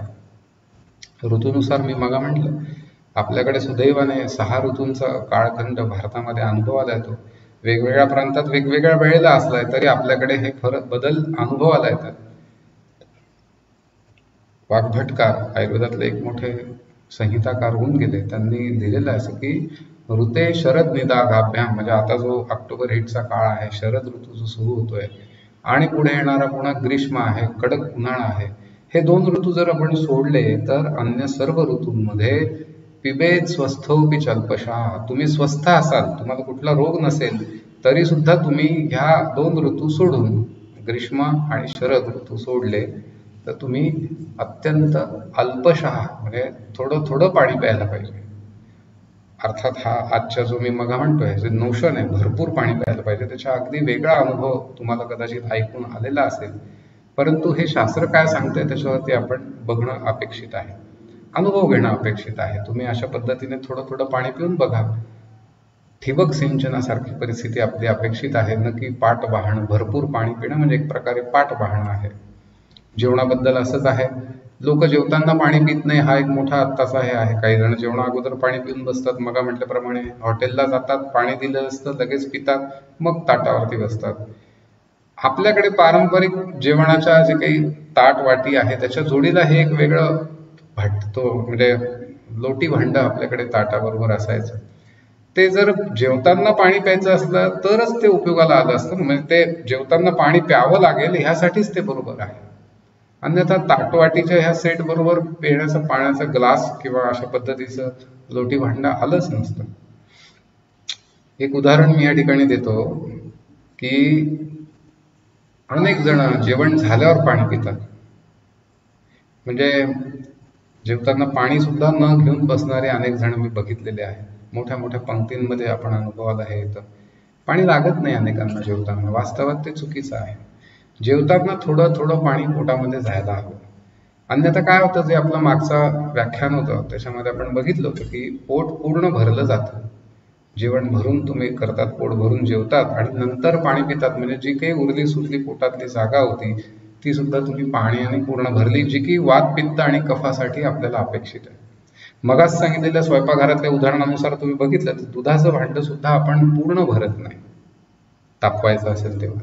ऋतूनुसार मी मग म्हटलं, आपल्याकडे सुदैवाने 6 ऋतूंचा काळखंड भारतामध्ये अनुभवाला येतो. वेगवेगळ्या प्रांतात वेगवेगळ्या वेळेला असलाय तरी आपल्याकडे हे फरक बदल अनुभवाला येतात. वाग्भटकार आयुर्वेदातले एक मोठे संहिताकार होऊन गेले, त्यांनी लिहिलेलं आहे असं की ऋते शरद निदाघाभ्याम, म्हणजे आता जो ऑक्टोबर हिटचा काळ आहे, शरद ऋतू जो सुरू होतोय, आणि पुढे येणारा पुन्हा ग्रीष्म आहे, कडक उन्हाळा आहे. हे 2 ऋतू जर आपण सोडले तर अन्य सर्व ऋतूंमध्ये पिबेत स्वस्थोपि चल्पशः, तुम्ही स्वस्थ असाल, तुम्हाला कुठला रोग नसेल, तरी सुद्धा तुम्ही ह्या 2 ऋतू सोडून ग्रीष्म आणि शरद ऋतू सोडले तर तुम्ही अत्यंत अल्पशः म्हणजे थोडं थोडं पाणी प्यायला पाहिजे. अर्थात हा आजच्या जो मी मग म्हणतोय जे नोशन आहे भरपूर पाणी प्यायला पाहिजे, त्याचा अगदी वेगळा अनुभव तुम्हाला कदाचित ऐकून आलेला असेल, परंतु हे शास्त्र काय सांगतंय त्याच्यावरती आपण बघणं अपेक्षित आहे, अनुभव घेणं अपेक्षित आहे. तुम्ही अशा पद्धतीने थोडं थोडं पाणी पिऊन बघा. ठिबक सिंचनासारखी परिस्थिती आपली अपेक्षित आहे, न की पाठ वाहणं. भरपूर पाणी पिणं म्हणजे एक प्रकारे पाठ वाहणं आहे. जेवणाबद्दल असंच आहे, लोक जेवताना पाणी पित नाही हा एक मोठा आत्ताचा हे आहे. काही जण जेवणा अगोदर पाणी पिऊन बसतात, मग म्हटल्याप्रमाणे हॉटेलला जातात, पाणी दिलं असतं लगेच पितात, मग ताटावरती बसतात. आपल्याकडे पारंपरिक जेवणाच्या जे काही ताट वाटी आहे त्याच्या जोडीला हे एक वेगळं भटतो म्हणजे लोटी भांड आपल्याकडे ताटाबरोबर असायचं. ते जर जेवताना पाणी प्यायचं असलं तरच ते उपयोगाला आलं असतं, म्हणजे ते जेवताना पाणी प्यावं लागेल ह्यासाठीच ते बरोबर आहे. अन्यथा ताटवाटीच्या ह्या सेट बरोबर पिण्याचा पाण्याचा ग्लास किंवा अशा पद्धतीचं लोटी भांड आलंच नसतं. एक उदाहरण मी या ठिकाणी देतो की अनेक जण जेवण झाल्यावर पाणी पितात, म्हणजे जेवताना पाणी सुद्धा न घेऊन बसणारे अनेक जण मी बघितलेले आहेत. मोठ्या मोठ्या पंक्तींमध्ये आपण अनुभवाला हे येतं. पाणी लागत नाही अनेकांना जेवताना, वास्तवात ते चुकीचं आहे. जेवताना थोडं थोडं पाणी पोटामध्ये जायला हवं. अन्यथा काय होतं, जे आपलं मागचं व्याख्यान होतं त्याच्यामध्ये आपण बघितलं होतं की पोट पूर्ण भरलं जातं. जेवण भरून तुम्ही करतात, पोट भरून जेवतात आणि नंतर पाणी पितात, म्हणजे जी काही उरली सुरली पोटातली जागा होती ती सुद्धा तुम्ही पाण्याने पूर्ण भरली, जी की वात पित्त आणि कफासाठी आपल्याला अपेक्षित आहे. मगाच सांगितलेल्या स्वयंपाकघरातल्या उदाहरणानुसार तुम्ही बघितलं तर दुधाचं भांड सुद्धा आपण पूर्ण भरत नाही तापवायचं असेल तेव्हा.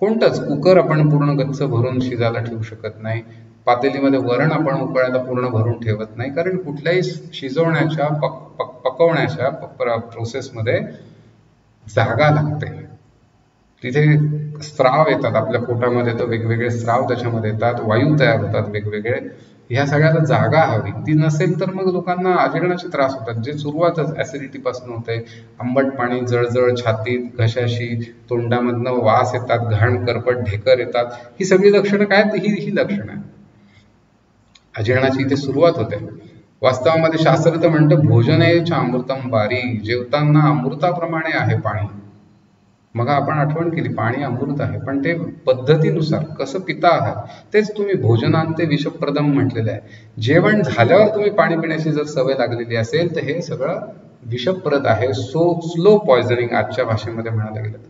कोणतंच कुकर आपण पूर्ण गच्च भरून शिजायला ठेवू शकत नाही. पातेलीमध्ये वरण आपण उकळायला पूर्ण भरून ठेवत नाही, कारण कुठल्याही शिजवण्याच्या पकवण्याच्या प्रोसेसमध्ये जागा लागते. तिथे स्राव येतात आपल्या पोटामध्ये, तर वेगवेगळे स्राव त्याच्यामध्ये येतात, वायू तयार होतात वेगवेगळे. ह्या सगळ्याला जागा हवी, ती नसेल तर मग लोकांना अजीर्णाचे त्रास होतात, जे सुरुवातच ऍसिडिटी पासून होते. आंबट पाणी, जळजळ छातीत, घशाशी, तोंडामधनं वास येतात, घाण करपट ढेकर येतात. ही सगळी लक्षणं काय, ही लक्षणं आहे अजीर्णाची, इथे सुरुवात होते. वास्तवामध्ये शास्त्र तर म्हणतं भोजनेच अमृतम बारी, जेवताना अमृताप्रमाणे आहे पाणी. मग आपण आठवण केली पाणी अमृत आहे, पण ते पद्धतीनुसार कसं पिता आहात तेच तुम्ही भोजनांते विषप्रदम म्हटलेलं आहे. जेवण झाल्यावर तुम्ही पाणी पिण्याची जर सवय लागलेली असेल तर हे सगळं विषप्रद आहे. स्लो पॉयझनिंग आजच्या भाषेमध्ये म्हणायला गेलं तर.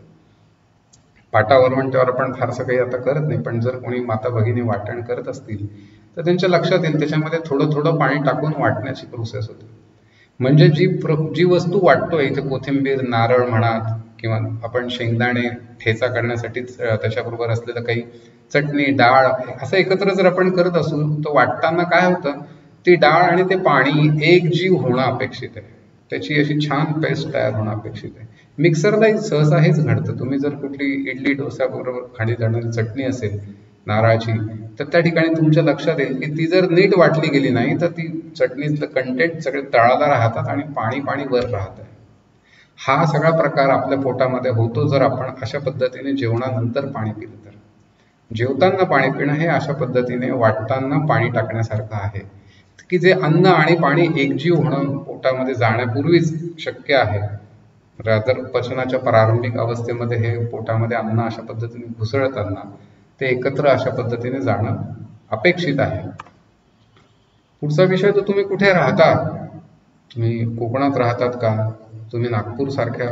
पाटावर म्हणल्यावर आपण फारसं काही आता करत नाही, पण जर कोणी माता भगिनी वाटण करत असतील तर त्यांच्या लक्षात येईल त्याच्यामध्ये थोडं थोडं पाणी टाकून वाटण्याची प्रोसेस होते. म्हणजे जी वस्तू वाटतोय, इथे कोथिंबीर, नारळ म्हणा किंवा आपण शेंगदाणे ठेचा करण्यासाठी त्याच्याबरोबर असलेलं काही चटणी, डाळ असं एकत्र जर आपण करत असू तर वाटताना काय होतं, ती डाळ आणि ते पाणी एक जीव होणं अपेक्षित आहे, त्याची अशी छान पेस्ट तयार होणं अपेक्षित आहे. मिक्सरला सहसा हेच घडतं. तुम्ही जर कुठली इडली डोसा बरोबर खाली जाणारी चटणी असेल नारळाची, तर त्या ठिकाणी तुमच्या लक्षात येईल की ती जर नीट वाटली गेली नाही तर ती चटणीतलं कंटेंट सगळे तळाला राहतात आणि पाणी पाणी वर राहतं. हा सगळा प्रकार आपल्या पोटामध्ये होतो जर आपण अशा पद्धतीने जेवणानंतर पाणी पिलं तर. जेवताना पाणी पिणं हे अशा पद्धतीने वाटताना पाणी टाकण्यासारखं आहे की जे अन्न आणि पाणी एकजीव होणं पोटामध्ये जाण्यापूर्वीच शक्य आहे. रादर पचनाच्या प्रारंभिक अवस्थेमध्ये हे पोटामध्ये अन्न अशा पद्धतीने घुसळताना ते एकत्र अशा पद्धतीने जाणं अपेक्षित आहे. पुढचा विषय, तर तुम्ही कुठे राहता? तुम्ही कोकणात राहतात का? तुम्ही नागपूर सारख्या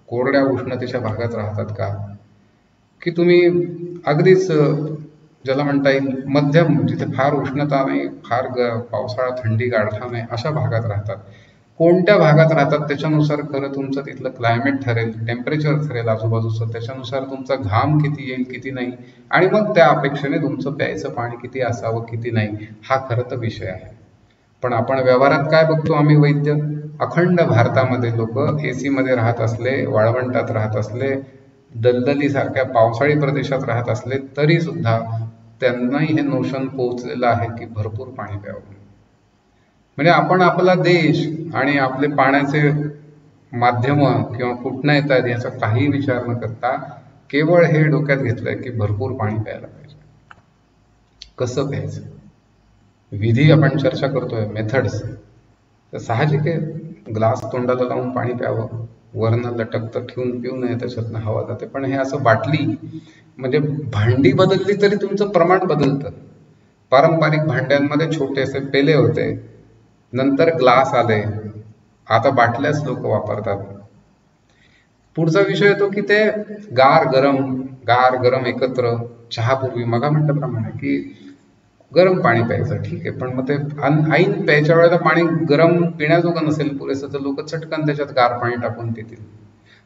कोरड्या उष्णतेच्या भागात राहतात का? की तुम्ही अगदीच ज्याला म्हणता येईल मध्यम, जिथे फार उष्णता नाही, फार पावसाळा थंडी गारठा नाही, अशा भागात राहतात? कोणत्या भागात राहतात त्याच्यानुसार खरं तुमचं तिथलं क्लायमेट ठरेल, टेम्परेचर ठरेल आजूबाजूचं, त्याच्यानुसार तुमचा घाम किती येईल किती नाही, आणि मग त्या अपेक्षेने तुमचं प्यायचं पाणी किती असावं किती नाही, हा खरं तर विषय आहे. पण आपण व्यवहारात काय बघतो, आम्ही वैद्य अखंड भारतामध्ये लोक एसी मध्ये राहत असले, वाळवंटात राहत असले, दलदली सारख्या पावसाळी प्रदेशात राहत असले तरी सुद्धा त्यांनाही हे नोशन पोहोचलेलं आहे की भरपूर पाणी प्यावं. म्हणजे आपण आपला देश आणि आपले पाण्याचे माध्यम किंवा कुठनं येतात याचा काही विचार न करता केवळ हे डोक्यात घेतलंय की भरपूर पाणी प्यायला पाहिजे. कसं प्यायचं, विधी आपण चर्चा करतोय, मेथड्स, तर साहजिक आहे ग्लास तोंडाला लावून पाणी प्यावं, वरनं लटकतं ठेवून पिऊ नये, त्याच्यातनं हवा जाते. पण हे असं बाटली म्हणजे भांडी बदलली तरी तुमचं प्रमाण बदलतं. पारंपरिक भांड्यांमध्ये छोटेसे पेले होते, नंतर ग्लास आले, आता बाटल्याच लोक वापरतात. पुढचा विषय येतो की ते गार गरम एकत्र चहापूर्वी मगा म्हटल्याप्रमाणे की गरम पाणी प्यायचं, ठीक आहे, पण मग ते ऐन प्यायच्या वेळेला पाणी गरम पिण्याजोगं नसेल पुरेसं तर लोक चटकन त्याच्यात गार पाणी टाकून पितील.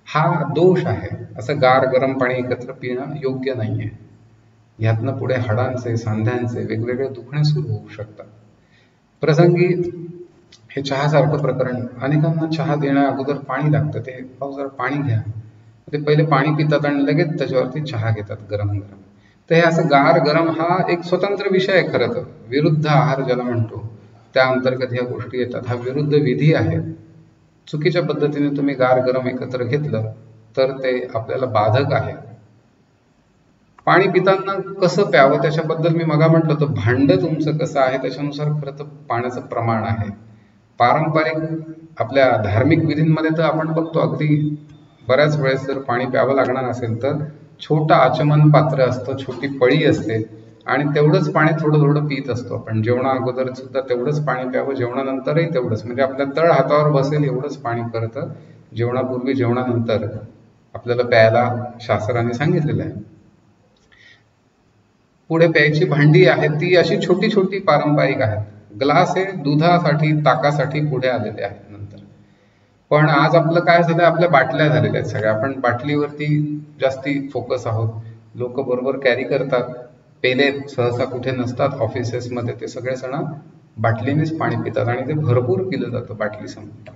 हा दोष आहे. असं गरम पाणी एकत्र पिणं योग्य नाहीये. यातनं पुढे हाडांचे, सांध्यांचे वेगवेगळे दुखणे सुरू होऊ शकतात. प्रसंगी हे चहासारखं प्रकरण, अनेकांना चहा देण्या अगोदर पाणी लागतं. ते जरा पाणी घ्या, ते पहिले पाणी पितात आणि लगेच त्याच्यावरती चहा घेतात गरम. तर हे असं गरम हा एक स्वतंत्र विषय आहे. खरं तर विरुद्ध आहार ज्याला म्हणतो त्या अंतर्गत ह्या गोष्टी येतात. हा विरुद्ध विधी आहे. चुकीच्या पद्धतीने तुम्ही गरम एकत्र घेतलं तर ते आपल्याला बाधक आहे. पाणी पिताना कसं प्यावं त्याच्याबद्दल मी मगा म्हटलं, तर भांड तुमचं कसं आहे त्याच्यानुसार खरं तर पाण्याचं प्रमाण आहे. पारंपरिक आपल्या धार्मिक विधींमध्ये तर आपण बघतो अगदी बऱ्याच वेळेस जर पाणी प्यावं लागणार असेल तर छोटं आचमन पात्र असतं, छोटी पळी असते आणि तेवढंच पाणी थोडं थोडं पित असतो आपण. जेवणा अगोदर सुद्धा तेवढंच पाणी प्यावं, जेवणानंतरही तेवढंच. म्हणजे आपल्या तळ हातावर बसेल एवढंच पाणी करतं जेवणापूर्वी, जेवणानंतर आपल्याला प्यायला शास्त्राने सांगितलेलं आहे. पुढे प्यायची भांडी आहेत ती अशी छोटी छोटी पारंपरिक आहेत. ग्लास हे दुधासाठी, ताकासाठी पुढे आलेले आहेत नंतर. पण आज आपलं काय झालं, आपल्या बाटल्या झालेल्या आहेत सगळ्या. आपण बाटलीवरती जास्ती फोकस आहोत. लोक बरोबर कॅरी करतात, पेले सहसा कुठे नसतात ऑफिसेसमध्ये, ते सगळे जण बाटलीनेच पाणी पितात आणि ते भरपूर पिलं जातं बाटली समोर.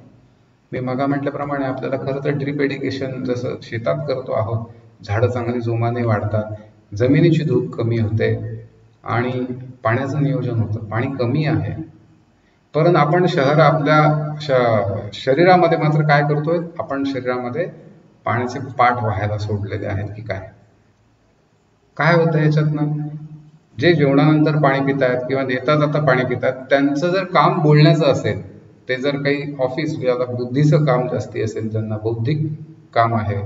मी मगा म्हटल्याप्रमाणे आपल्याला खरं तर ड्रिप इरिगेशन जसं शेतात करतो आहोत, झाडं चांगली जोमाने वाढतात, जमिनीची धूप कमी होते आणि पाण्याचं नियोजन होतं. पाणी कमी आहे, परंतु आपण आपल्या शरीरामध्ये मात्र काय करतोय, आपण शरीरामध्ये पाण्याचे पाठ व्हायला सोडलेले आहेत की काय होतं याच्यातनं. जे जेवणानंतर पाणी पितायत किंवा येता जाता पाणी पितात त्यांचं जर काम बोलण्याचं असेल, ते जर काही ऑफिस याला बुद्धीचं काम जास्ती असेल, ज्यांना बौद्धिक काम आहे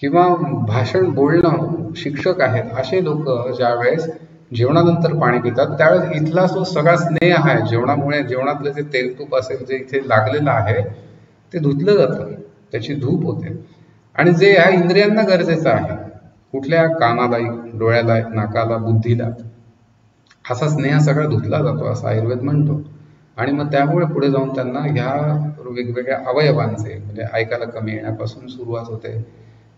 किंवा भाषण बोलणं शिक्षक आहेत, असे लोक ज्यावेळेस जेवणानंतर पाणी पितात त्यावेळेस इथला जो सगळा स्नेह आहे जेवणामुळे, जेवणातलं जे तेलतूप असेल जे इथे लागलेलं आहे ते धुतलं जातं, त्याची धूप होते. आणि जे ह्या इंद्रियांना गरजेचं आहे, कुठल्या कानाला, डोळ्याला, नाकाला, बुद्धीला, असा स्नेह सगळा धुतला जातो असं आयुर्वेद म्हणतो. आणि मग त्यामुळे पुढे जाऊन त्यांना ह्या वेगवेगळ्या अवयवांचे म्हणजे ऐकायला कमी येण्यापासून सुरुवात होते,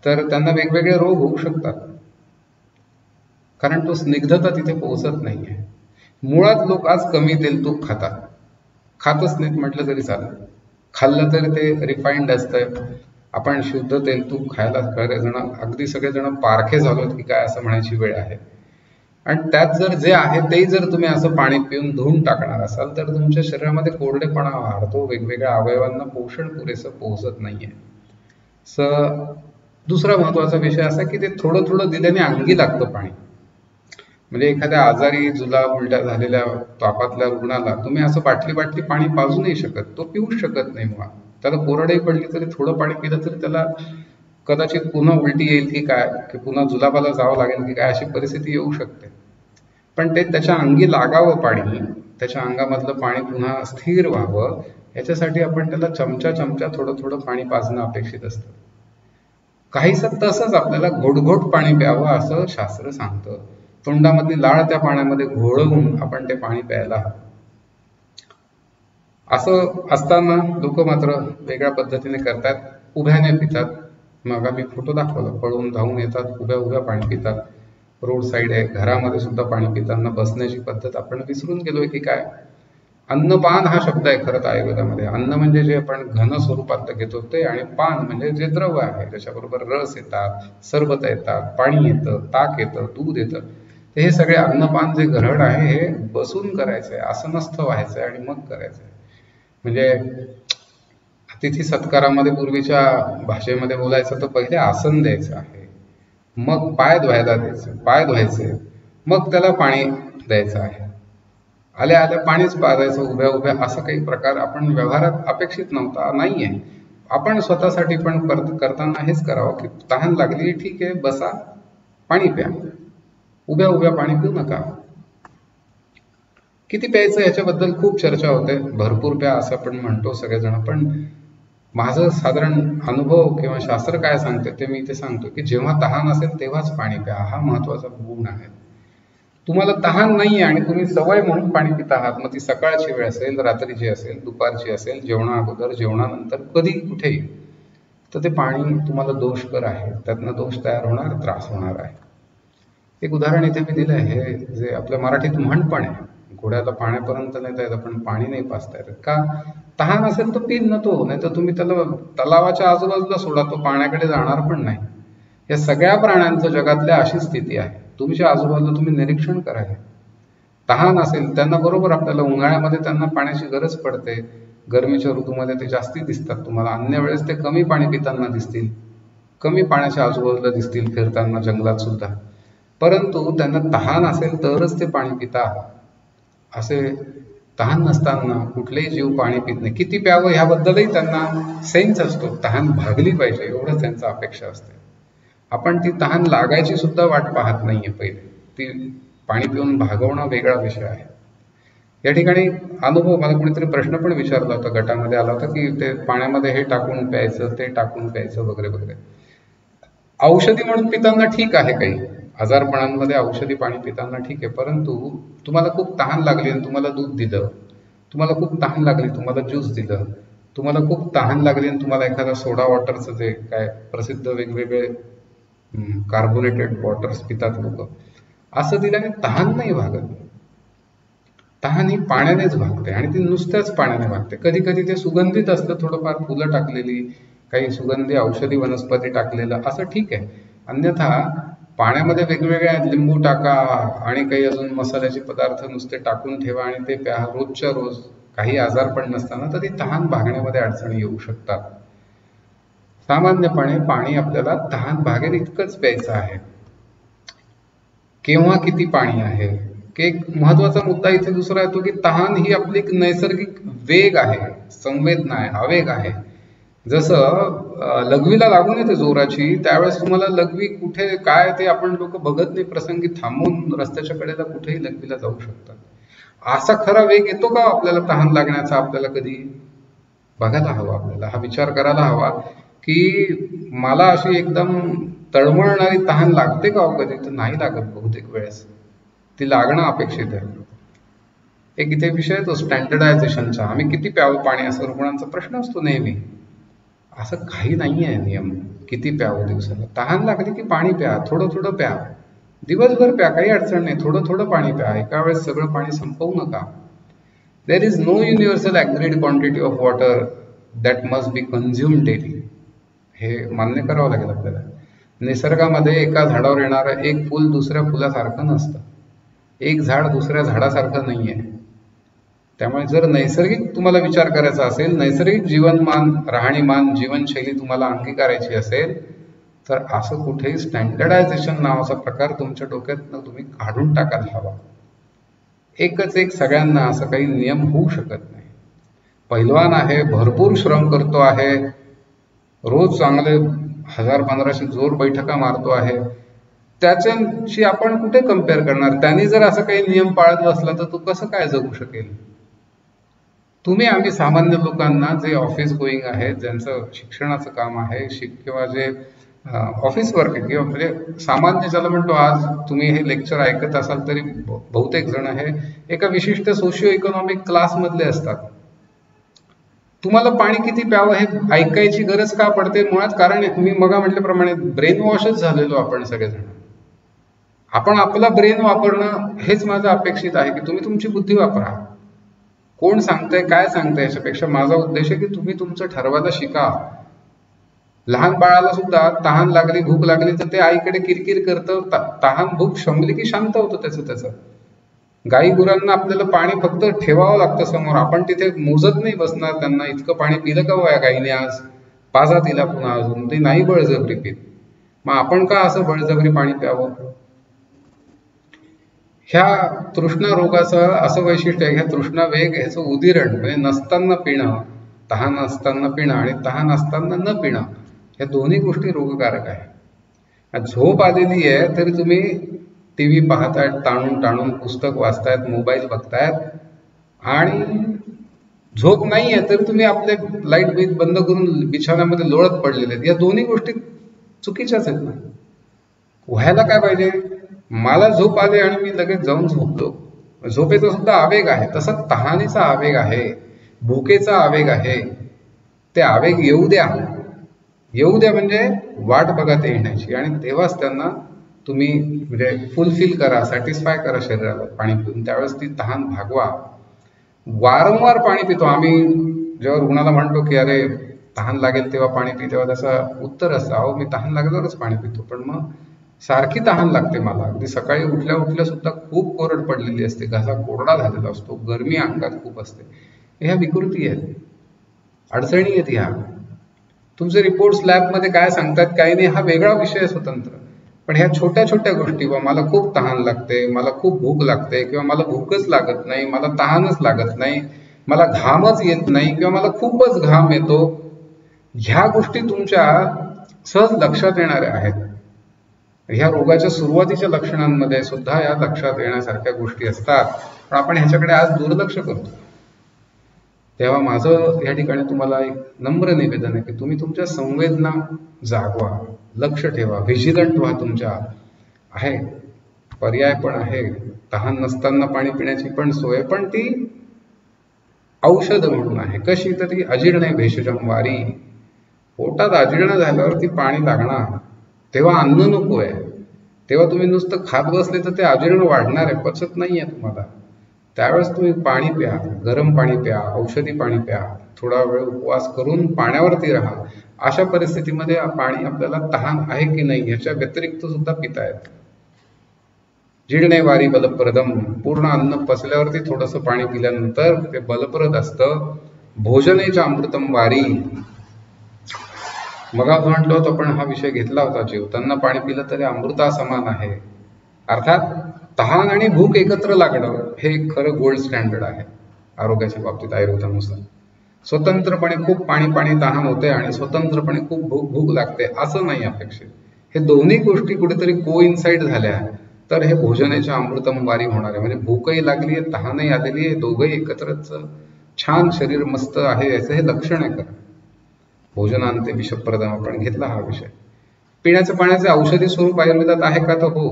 तर त्यांना वेगवेगळे रोग होऊ शकतात, कारण तो स्निग्धता तिथे पोहोचत नाहीये. मुळात लोक आज कमी तेल तूप खातच नाहीत म्हटलं तरी चालेल. खाल्लं तरी ते रिफाईंड असतं. आपण शुद्ध तेल तूप खायला अगदी सगळेजण पारखे झालोत की काय असं म्हणायची वेळ आहे. आणि त्यात जर जे आहे ते जर तुम्ही असं पाणी पिऊन धुवून टाकणार असाल तर तुमच्या शरीरामध्ये कोरडेपणा वाढतो, वेगवेगळ्या अवयवांना पोषण पुरेसं पोहोचत नाहीये. दुसरा महत्वाचा विषय असा की ते थोडं थोडं दिल्याने अंगी लागतं पाणी. म्हणजे एखाद्या आजारी, जुलाब, उलट्या झालेल्या तापातल्या रुग्णाला तुम्ही असं बाटली पाणी पाजू नाही शकत, तो पिऊच शकत नाही. मुळात त्याला कोरडही पडली तरी थोडं पाणी पिलं तरी त्याला कदाचित पुन्हा उलटी येईल की काय, की पुन्हा जुलाबाला जावं लागेल की काय, अशी परिस्थिती येऊ शकते. पण ते त्याच्या अंगी लागावं पाणी, त्याच्या अंगामधलं पाणी पुन्हा स्थिर व्हावं, याच्यासाठी आपण त्याला चमचा थोडं थोडं पाणी पाजणं अपेक्षित असतं. काहीसं तसंच आपल्याला घोटघोट पाणी प्यावं असं शास्त्र सांगतं. तोंडामधली लाळ त्या पाण्यामध्ये घोळवून आपण ते पाणी प्यायला हवं. असं असताना लोक मात्र वेगळ्या पद्धतीने करतात, उभ्याने पितात. मग आम्ही फोटो दाखवला, पळून धावून येतात, उभ्या पाणी पितात. रोड साईड आहे, घरामध्ये सुद्धा पाणी पिताना बसण्याची पद्धत आपण विसरून गेलोय की काय. अन्नपान हा शब्द आहे खरं तर आयुर्वेदामध्ये. अन्न म्हणजे जे आपण घन स्वरूपात घेतो ते, आणि पान म्हणजे जे द्रव्य आहे, त्याच्याबरोबर रस येतात, सरबत येतात, पाणी येतं, ताक येतं, दूध येतं. तर हे सगळे अन्नपान जे ग्रहण आहे हे बसून करायचंय, आसनस्थ व्हायचंय आणि मग करायचंय. म्हणजे अतिथी सत्कारामध्ये पूर्वीच्या भाषेमध्ये बोलायचं तर पहिले आसन द्यायचं आहे, मग पाय धुवायला द्यायचे, पाय धुवायचे, मग त्याला पाणी द्यायचं आहे. आल्या आल्या पाणीच पाजायचं उभ्या उभ्या, असं काही प्रकार आपण व्यवहारात अपेक्षित नव्हता, नाहीये. आपण स्वतःसाठी पण करताना हेच करावं की तहान लागली, ठीक आहे, बसा, पाणी प्या, उभ्या उभ्या पाणी पिऊ नका. किती प्यायचं याच्याबद्दल खूप चर्चा होते. भरपूर प्या असं आपण म्हणतो सगळेजण, पण माझं साधारण अनुभव किंवा शास्त्र काय सांगते ते मी इथे सांगतो की जेव्हा तहान असेल तेव्हाच पाणी प्या, हा महत्वाचा गुण आहे. तुम्हाला तहान नाही आणि तुम्ही सवय म्हणून पाणी पित आहात, मग ती सकाळची वेळ असेल, रात्रीची असेल, दुपारची असेल, जेवणा अगोदर, जेवणानंतर, कधी कुठेही, तर ते पाणी तुम्हाला दोषकर आहे, त्यातनं दोष तयार होणार, त्रास होणार आहे. एक उदाहरण इथे मी दिलं आहे, हे जे आपल्या मराठीत म्हण पण आहे, घोड्याला पाण्यापर्यंत नेता येतं पण पाणी नाही पाजता येत. का? तहान असेल तर पिल ना तो, नाही तर तुम्ही त्याला तलावाच्या आजूबाजूला सोडा, तो पाण्याकडे जाणार पण नाही. या सगळ्या प्राण्यांचं जगातल्या अशी स्थिती आहे. तुमच्या आजूबाजूला तुम्ही निरीक्षण करायला, तहान असेल त्यांना, बरोबर आपल्याला उन्हाळ्यामध्ये त्यांना पाण्याची गरज पडते, गरमीच्या ऋतूमध्ये ते जास्ती दिसतात तुम्हाला, अन्य वेळेस ते कमी पाणी पिताना दिसतील, कमी पाण्याच्या आजूबाजूला दिसतील फिरताना जंगलात सुद्धा. परंतु त्यांना तहान असेल तरच ते पाणी पितात. असे तहान नसताना कुठलेही जीव पाणी पित नाही. किती प्यावं ह्याबद्दलही त्यांना सेन्स असतो, तहान भागली पाहिजे एवढंच त्यांचा अपेक्षा असते. आपण ती तहान लागायची सुद्धा वाट पाहत नाहीये, पहिले ती पाणी पिऊन भागवणं वेगळा विषय आहे. या ठिकाणी अनुभव, मला कोणीतरी प्रश्न पण विचारला होता, गटामध्ये आला होता की ते पाण्यामध्ये हे टाकून प्यायचं, ते टाकून प्यायचं वगैरे वगैरे. औषधी म्हणून पिताना ठीक आहे, काही आजारपणांमध्ये औषधी पाणी पिताना ठीक आहे, परंतु तुम्हाला खूप तहान लागली आणि तुम्हाला दूध दिलं, तुम्हाला खूप तहान लागली तुम्हाला ज्यूस दिलं, तुम्हाला खूप तहान लागली आणि तुम्हाला एखादा सोडा वॉटरचं जे काय प्रसिद्ध वेगवेगळे कार्बोनेटेड वॉटर्स पितात लोक, असं दिल्याने तहान नाही भागत. तहान ही पाण्यानेच भागते आणि ती नुसत्याच पाण्याने भागते. कधी कधी ते सुगंधित असतं, थोडंफार फुलं टाकलेली, काही सुगंधी औषधी वनस्पती टाकलेलं, असं ठीक आहे. अन्यथा पाण्यामध्ये वेगवेगळ्या लिंबू टाका आणि काही अजून मसाल्याचे पदार्थ नुसते टाकून ठेवा आणि ते प्या रोजच्या रोज, काही आजारपण नसताना, तर ती तहान भागण्यामध्ये अडचणी येऊ शकतात. सामान्यपणे पाणी आपल्याला तहान भागेल इतकंच प्यायचं आहे. केव्हा किती पाणी आहे, एक महत्वाचा मुद्दा इथे दुसरा येतो की तहान ही आपली एक नैसर्गिक वेग आहे, संवेदना आहे, आवेग आहे. जसं लघवीला लागून येते जोराची, त्यावेळेस तुम्हाला लघवी कुठे काय ते आपण लोक बघत नाही, प्रसंगी थांबून रस्त्याच्या कडेला कुठेही लघवीला जाऊ शकतात. असा खरा वेग येतो का आपल्याला तहान लागण्याचा? आपल्याला कधी बघायला हवा, आपल्याला हा विचार करायला हवा की मला अशी एकदम तळमळणारी तहान लागते का कधी? तर नाही लागत बहुतेक वेळेस. ती लागणं अपेक्षित आहे. एक इथे विषय तो स्टँडर्डायझेशनचा, आम्ही किती प्यावं पाणी, असं रुग्णांचा प्रश्न असतो नेहमी. असं काही नाही आहे नियम किती प्यावं दिवसाला. तहान लागली की पाणी प्या, थोडं थोडं प्या, दिवसभर प्या, काही अडचण नाही, थोडं थोडं पाणी प्या, एका वेळेस सगळं पाणी संपवू नका. There is no universal agreed quantity of water that must be consumed daily. हे मान्य करावं लागेल आपल्याला. निसर्गामध्ये एका झाडावर येणारं एक फुल दुसऱ्या फुलासारखं नसतं, एक झाड दुसऱ्या झाडासारखं नाहीये. त्यामुळे जर नैसर्गिक तुम्हाला विचार करायचा असेल, नैसर्गिक जीवनमान, राहणीमान, जीवनशैली तुम्हाला अंगीकारायची असेल, तर असं कुठेही स्टँडर्डायझेशन नावाचा प्रकार तुमच्या डोक्यातनं तुम्ही काढून टाकायला हवा. एकच एक सगळ्यांना असं काही नियम होऊ शकत नाही. पैलवान आहे, भरपूर श्रम करतो आहे, रोज चांगले 1000-1500 जोर बैठका मारतो आहे, त्याच्याशी आपण कुठे कम्पेअर करणार? त्यांनी जर असं काही नियम पाळत बसला तर तो कसं काय जगू शकेल? तुम्ही आम्ही सामान्य लोकांना, जे ऑफिस गोईंग आहेत, ज्यांचं शिक्षणाचं काम आहे, किंवा जे ऑफिस वर्क आहे, किंवा म्हणजे सामान्य ज्याला म्हणतो, आज तुम्ही हे लेक्चर ऐकत असाल तरी बहुतेक जण हे एका विशिष्ट सोशिओ इकॉनॉमिक क्लासमधले असतात. तुम्हाला पाणी किती प्यावं हे ऐकायची गरज का पडते? मुळात कारण मी मगा म्हटल्याप्रमाणे ब्रेन वॉशच झालेलो आपण सगळेजण. आपण आपला ब्रेन वापरणं हेच माझं अपेक्षित आहे की तुम्ही तुमची बुद्धी वापरा. कोण सांगतंय काय सांगतंय याच्यापेक्षा माझा उद्देश आहे की तुम्ही तुमचं ठरवायला शिका. लहान बाळाला सुद्धा तहान लागली भूक लागली तर ते आईकडे किरकिर करतं, तहान भूक शमली की शांत होतं त्याचं. गाई गुरांना आपल्याला पाणी फक्त ठेवावं लागतं समोर, आपण तिथे मोजत नाही बसणार त्यांना इतकं पाणी पिलं का वया गाईने आज, पाजा तिला पुन्हा अजून, ते नाही बळजबरी पित. मग आपण का असं बळजबरी पाणी प्यावं? ह्या तृष्णा रोगाचं असं वैशिष्ट्य आहे, ह्या तृष्णा वेग ह्याचं उदिरण म्हणजे नसताना पिणं, तहान असताना पिणं आणि तहान असताना न पिणं, ह्या दोन्ही गोष्टी रोगकारक आहे. झोप आलेली आहे तरी तुम्ही टीव्ही पाहतायत, टाणून पुस्तक वाचतायत, मोबाईल बघतायत, आणि झोप नाही आहे तरी तुम्ही आपले लाईट बीट बंद करून बिछाण्यामध्ये लोळत पडलेले आहेत. या दोन्ही गोष्टी चुकीच्याच आहेत ना. व्हायला काय पाहिजे? मला झोप आली आणि मी लगेच जाऊन झोपलो. झोपेचा सुद्धा आवेग आहे, तसं तहानीचा आवेग आहे, भुकेचा आवेग आहे. ते आवेग येऊ द्या म्हणजे वाट बघत येण्याची, आणि तेव्हाच त्यांना तुम्ही म्हणजे फुलफिल करा, सॅटिस्फाय करा शरीराला पाणी पिऊन. त्यावेळेस ती तहान भागवा. वारंवार पाणी पितो आम्ही. जेव्हा रुग्णाला म्हणतो की अरे तहान लागेल तेव्हा पाणी पी, तेव्हा त्याचं उत्तर असतं, अहो मी तहान लागल्यावरच पाणी पितो. पण मग सारखी तहान लागते मला, अगदी सकाळी उठल्या सुद्धा खूप कोरड पडलेली असते, घसा कोरडा झालेला असतो, गरमी अंगात खूप असते. ह्या विकृती आहेत, अडचणी आहेत ह्या. तुमचे रिपोर्ट्स लॅबमध्ये काय सांगतात काही नाही, हा वेगळा विषय स्वतंत्र. पण ह्या छोट्या छोट्या गोष्टी, मला खूप तहान लागते, मला खूप भूक लागते, किंवा मला भूकच लागत नाही, मला तहानच लागत नाही, मला घामच येत नाही, किंवा मला खूपच घाम येतो, ह्या गोष्टी तुमच्या सहज लक्षात येणाऱ्या आहेत. ह्या रोगाच्या सुरुवातीच्या लक्षणांमध्ये सुद्धा या लक्षात येण्यासारख्या गोष्टी असतात, पण आपण ह्याच्याकडे आज दुर्लक्ष करतो. तेव्हा माझं या ठिकाणी तुम्हाला एक नम्र निवेदन आहे की तुम्ही तुमच्या संवेदना जागवा, लक्ष ठेवा, व्हिजिलंट व्हा. तुमच्या आहे पर्याय पण आहे, तहान नसताना पाणी पिण्याची पण सोय, पण ती औषध म्हणून आहे. कशी? तर ती अजीर्ण भेषजम वारी. पोटात अजीर्ण झाल्यावरती पाणी लागणार, तेव्हा अन्न नको आहे. तेव्हा तुम्ही नुसतं खात बसले तर ते अजीर्ण वाढणार आहे, पचत नाही आहे तुम्हाला. त्यावेळेस तुम्ही पाणी प्या, गरम पाणी प्या, औषधी पाणी प्या, थोडा वेळ उपवास करून पाण्यावरती राहा. अशा परिस्थितीमध्ये पाणी आपल्याला तहान आहे की नाही ह्याच्या व्यतिरिक्त सुद्धा पिता येतं. जीर्णे वारी बलप्रदम. पूर्ण अन्न पचल्यावरती थोडंसं पाणी पिल्यानंतर ते बलप्रद असतं. भोजनेच्या अमृतम वारी. मग आपण म्हटलं होतं, पण हा विषय घेतला होता, जेवताना पाणी पिलं तरी अमृता समान आहे. अर्थात तहान आणि भूक एकत्र लागणं हे खरं गोल्ड स्टँडर्ड आहे आरोग्याच्या बाबतीत आयुर्वेदानुसार. स्वतंत्रपणे खूप पाणी तहान होते आणि स्वतंत्रपणे खूप भूक लागते असं नाही अपेक्षित. हे दोन्ही गोष्टी कुठेतरी कोइन्साइड झाल्या तर हे भोजनाच्या अमृतम वारी होणार आहे. म्हणजे भूकही लागली आहे, तहानही आलेली आहे, दोघंही एकत्रच छान शरीर मस्त आहे याचं हे लक्षण आहे. खरं भोजनांते विषप्रदम आपण घेतला हा विषय. पिण्याच्या पाण्याचे औषधी स्वरूप आयुर्वेदात आहे का? तर हो.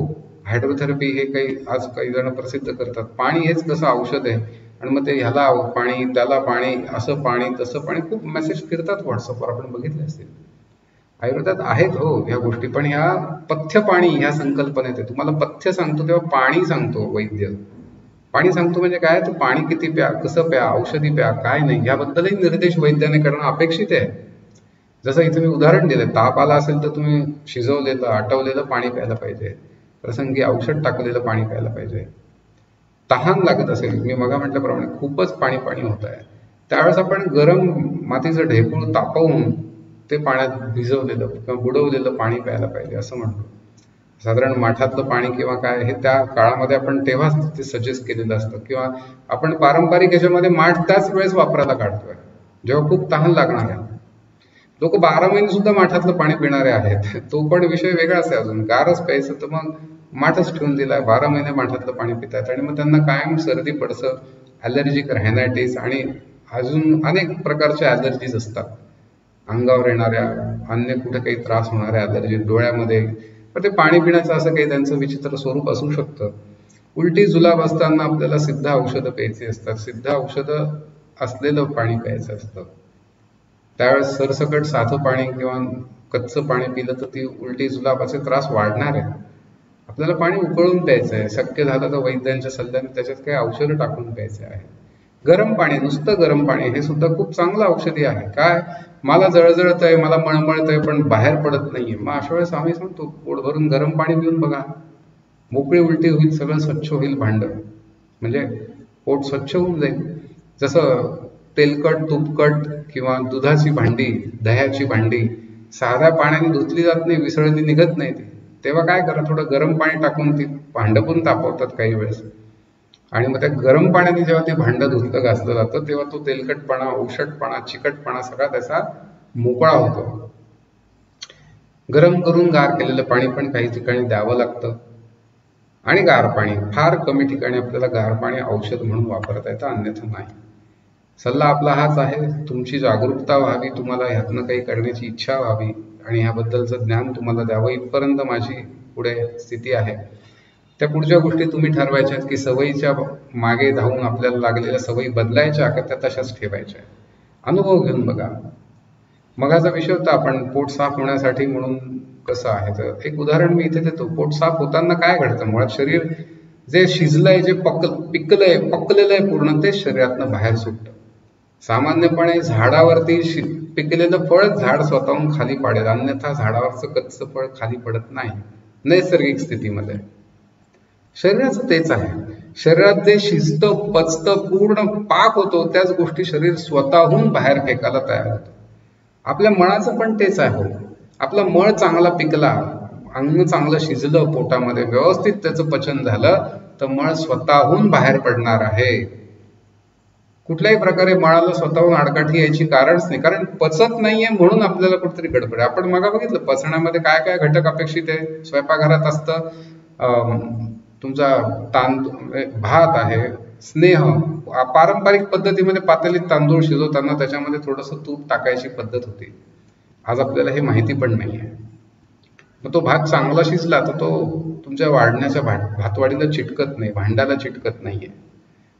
हायड्रोथेरपी हे आज काही जण प्रसिद्ध करतात. पाणी हेच कसं औषध आहे, आणि मग ते ह्याला पाणी त्याला पाणी, असं पाणी तसं पाणी, खूप मेसेज फिरतात व्हॉट्सअपवर, आपण बघितले असतील. आयुर्वेदात आहेत हो ह्या गोष्टी, पण ह्या पथ्य पाणी ह्या संकल्पनेत आहे. तुम्हाला पथ्य सांगतो तेव्हा पाणी सांगतो वैद्य. पाणी सांगतो म्हणजे काय? तर पाणी किती प्या, कसं प्या, औषधी प्या, काय नाही याबद्दलही निर्देश वैद्याने करणं अपेक्षित आहे. जसं इथे मी उदाहरण दिलं, ताप आला असेल तर तुम्ही शिजवलेलं आटवलेलं पाणी प्यायला पाहिजे, प्रसंगी औषध टाकलेलं पाणी प्यायला पाहिजे. तहान लागत असेल, मी मग म्हटल्याप्रमाणे खूपच पाणी होत आहे, त्यावेळेस आपण गरम मातीचं ढेकूळ तापवून ते पाण्यात भिजवलेलं किंवा बुडवलेलं पाणी प्यायला पाहिजे असं म्हणतो. साधारण माठातलं पाणी किंवा काय हे त्या काळामध्ये आपण तेव्हाच ते सजेस्ट केलेलं असतं, किंवा आपण पारंपरिक याच्यामध्ये माठ त्याच वेळेस वापरायला काढतोय जेव्हा खूप तहान लागणार आहे. लोक 12 महिने सुद्धा माठातलं पाणी पिणारे आहेत, तो पण विषय वेगळाच आहे. अजून गारच प्यायचं तर मग माठच ठेवून दिलाय, 12 महिने माठातलं पाणी पितात, आणि मग त्यांना कायम सर्दी पडसं, ॲलर्जिक रायनायटिस आणि अजून अनेक प्रकारच्या ॲलर्जीज असतात अंगावर येणाऱ्या, अन्य कुठे काही त्रास होणाऱ्या ॲलर्जी, डोळ्यामध्ये. पण ते पाणी पिण्याचं असं काही त्यांचं विचित्र स्वरूप असू शकतं. उलटी जुलाब असताना आपल्याला सिद्ध औषधं प्यायची असतात, सिद्ध औषधं असलेलं पाणी प्यायचं असतं. त्यावेळेस सरसकट साधं पाणी किंवा कच्चं पाणी पिलं तर ती उलटी जुलाबाचे त्रास वाढणार आहे. आपल्याला पाणी उकळून प्यायचं आहे, शक्य झालं तर वैद्यांच्या सल्ल्याने त्याच्यात काही औषधं टाकून प्यायचे आहे. गरम पाणी, नुसतं गरम पाणी हे सुद्धा खूप चांगलं औषधी आहे. काय, मला जळजळतंय, मला मळमळतंय पण बाहेर पडत नाहीये, मग अशा वेळेस आम्ही सांगतो पोट भरून गरम पाणी पिऊन बघा, मोकळी उलटी होईल, सगळं स्वच्छ होईल भांड, म्हणजे पोट स्वच्छ होऊन जाईल. जसं तेलकट, तुपकट किंवा दुधाची भांडी, दह्याची भांडी साध्या पाण्याने धुतली जात नाही, विसळली निघत नाही ती, तेव्हा काय करा, थोडं गरम पाणी टाकून ती भांड पण तापवतात काही वेळेस, आणि मग त्या गरम पाण्याने जेव्हा ते भांड धुतलं घासलं जातं तेव्हा तो तेलकटपणा, उषटपणा, चिकटपणा सगळा त्याचा मोकळा होतो. गरम करून गार केलेलं पाणी पण काही ठिकाणी द्यावं लागतं, आणि गार पाणी फार कमी ठिकाणी आपल्याला गार पाणी औषध म्हणून वापरता येतं, अन्यथा नाही. सल्ला आपला हाच आहे, तुमची जागरूकता व्हावी, तुम्हाला ह्यातनं काही करण्याची इच्छा व्हावी आणि ह्याबद्दलचं ज्ञान तुम्हाला द्यावं, इथपर्यंत माझी पुढे स्थिती आहे. त्या पुढच्या गोष्टी तुम्ही ठरवायच्या की सवयीच्या मागे धावून आपल्याला लागलेल्या सवयी बदलायच्या का त्या तशाच ठेवायच्या. अनुभव घेऊन बघा. मगाचा विषय होता आपण पोट साफ होण्यासाठी म्हणून कसं आहे, तर एक उदाहरण मी इथे देतो. पोट साफ होताना काय घडतं, मुळात शरीर जे शिजलंय, जे पकलेलं आहे पूर्ण, ते शरीरातनं बाहेर सुटतं. सामान्यपणे झाडावरती पिकलेलं फळ झाड स्वतःहून खाली पाडेल, अन्यथा झाडावरचं कच्चं फळ खाली पडत नाही नैसर्गिक स्थितीमध्ये. शरीराचं तेच आहे. शरीरात जे शिजतं, पचतं, पूर्ण पाक होतो, त्याच गोष्टी शरीर स्वतःहून बाहेर फेकायला तयार होतं. आपल्या मळाचं पण तेच आहे. आपला मळ चांगला पिकला, अन्न चांगलं शिजलं, पोटामध्ये व्यवस्थित त्याचं पचन झालं, तर मळ स्वतःहून बाहेर पडणार आहे. कुठल्याही प्रकारे मळाला स्वतःहून आडकाठी यायची कारणच नाही, कारण पचत नाहीये म्हणून आपल्याला कुठेतरी गडबड आहे. आपण मग बघितलं पचण्यामध्ये काय काय घटक अपेक्षित आहे. स्वयंपाकघरात असतं तुमचा तांदूळ, भात आहे, स्नेह, पारंपरिक पद्धतीमध्ये पातेलीत तांदूळ शिजवताना त्याच्यामध्ये थोडंसं तूप टाकायची पद्धत होती. आज आपल्याला हे माहिती पण नाहीये. मग तो भात चांगला शिजला तर तो तुमच्या वाढण्याच्या भातवाडीला चिटकत नाही, भांड्याला चिटकत नाहीये.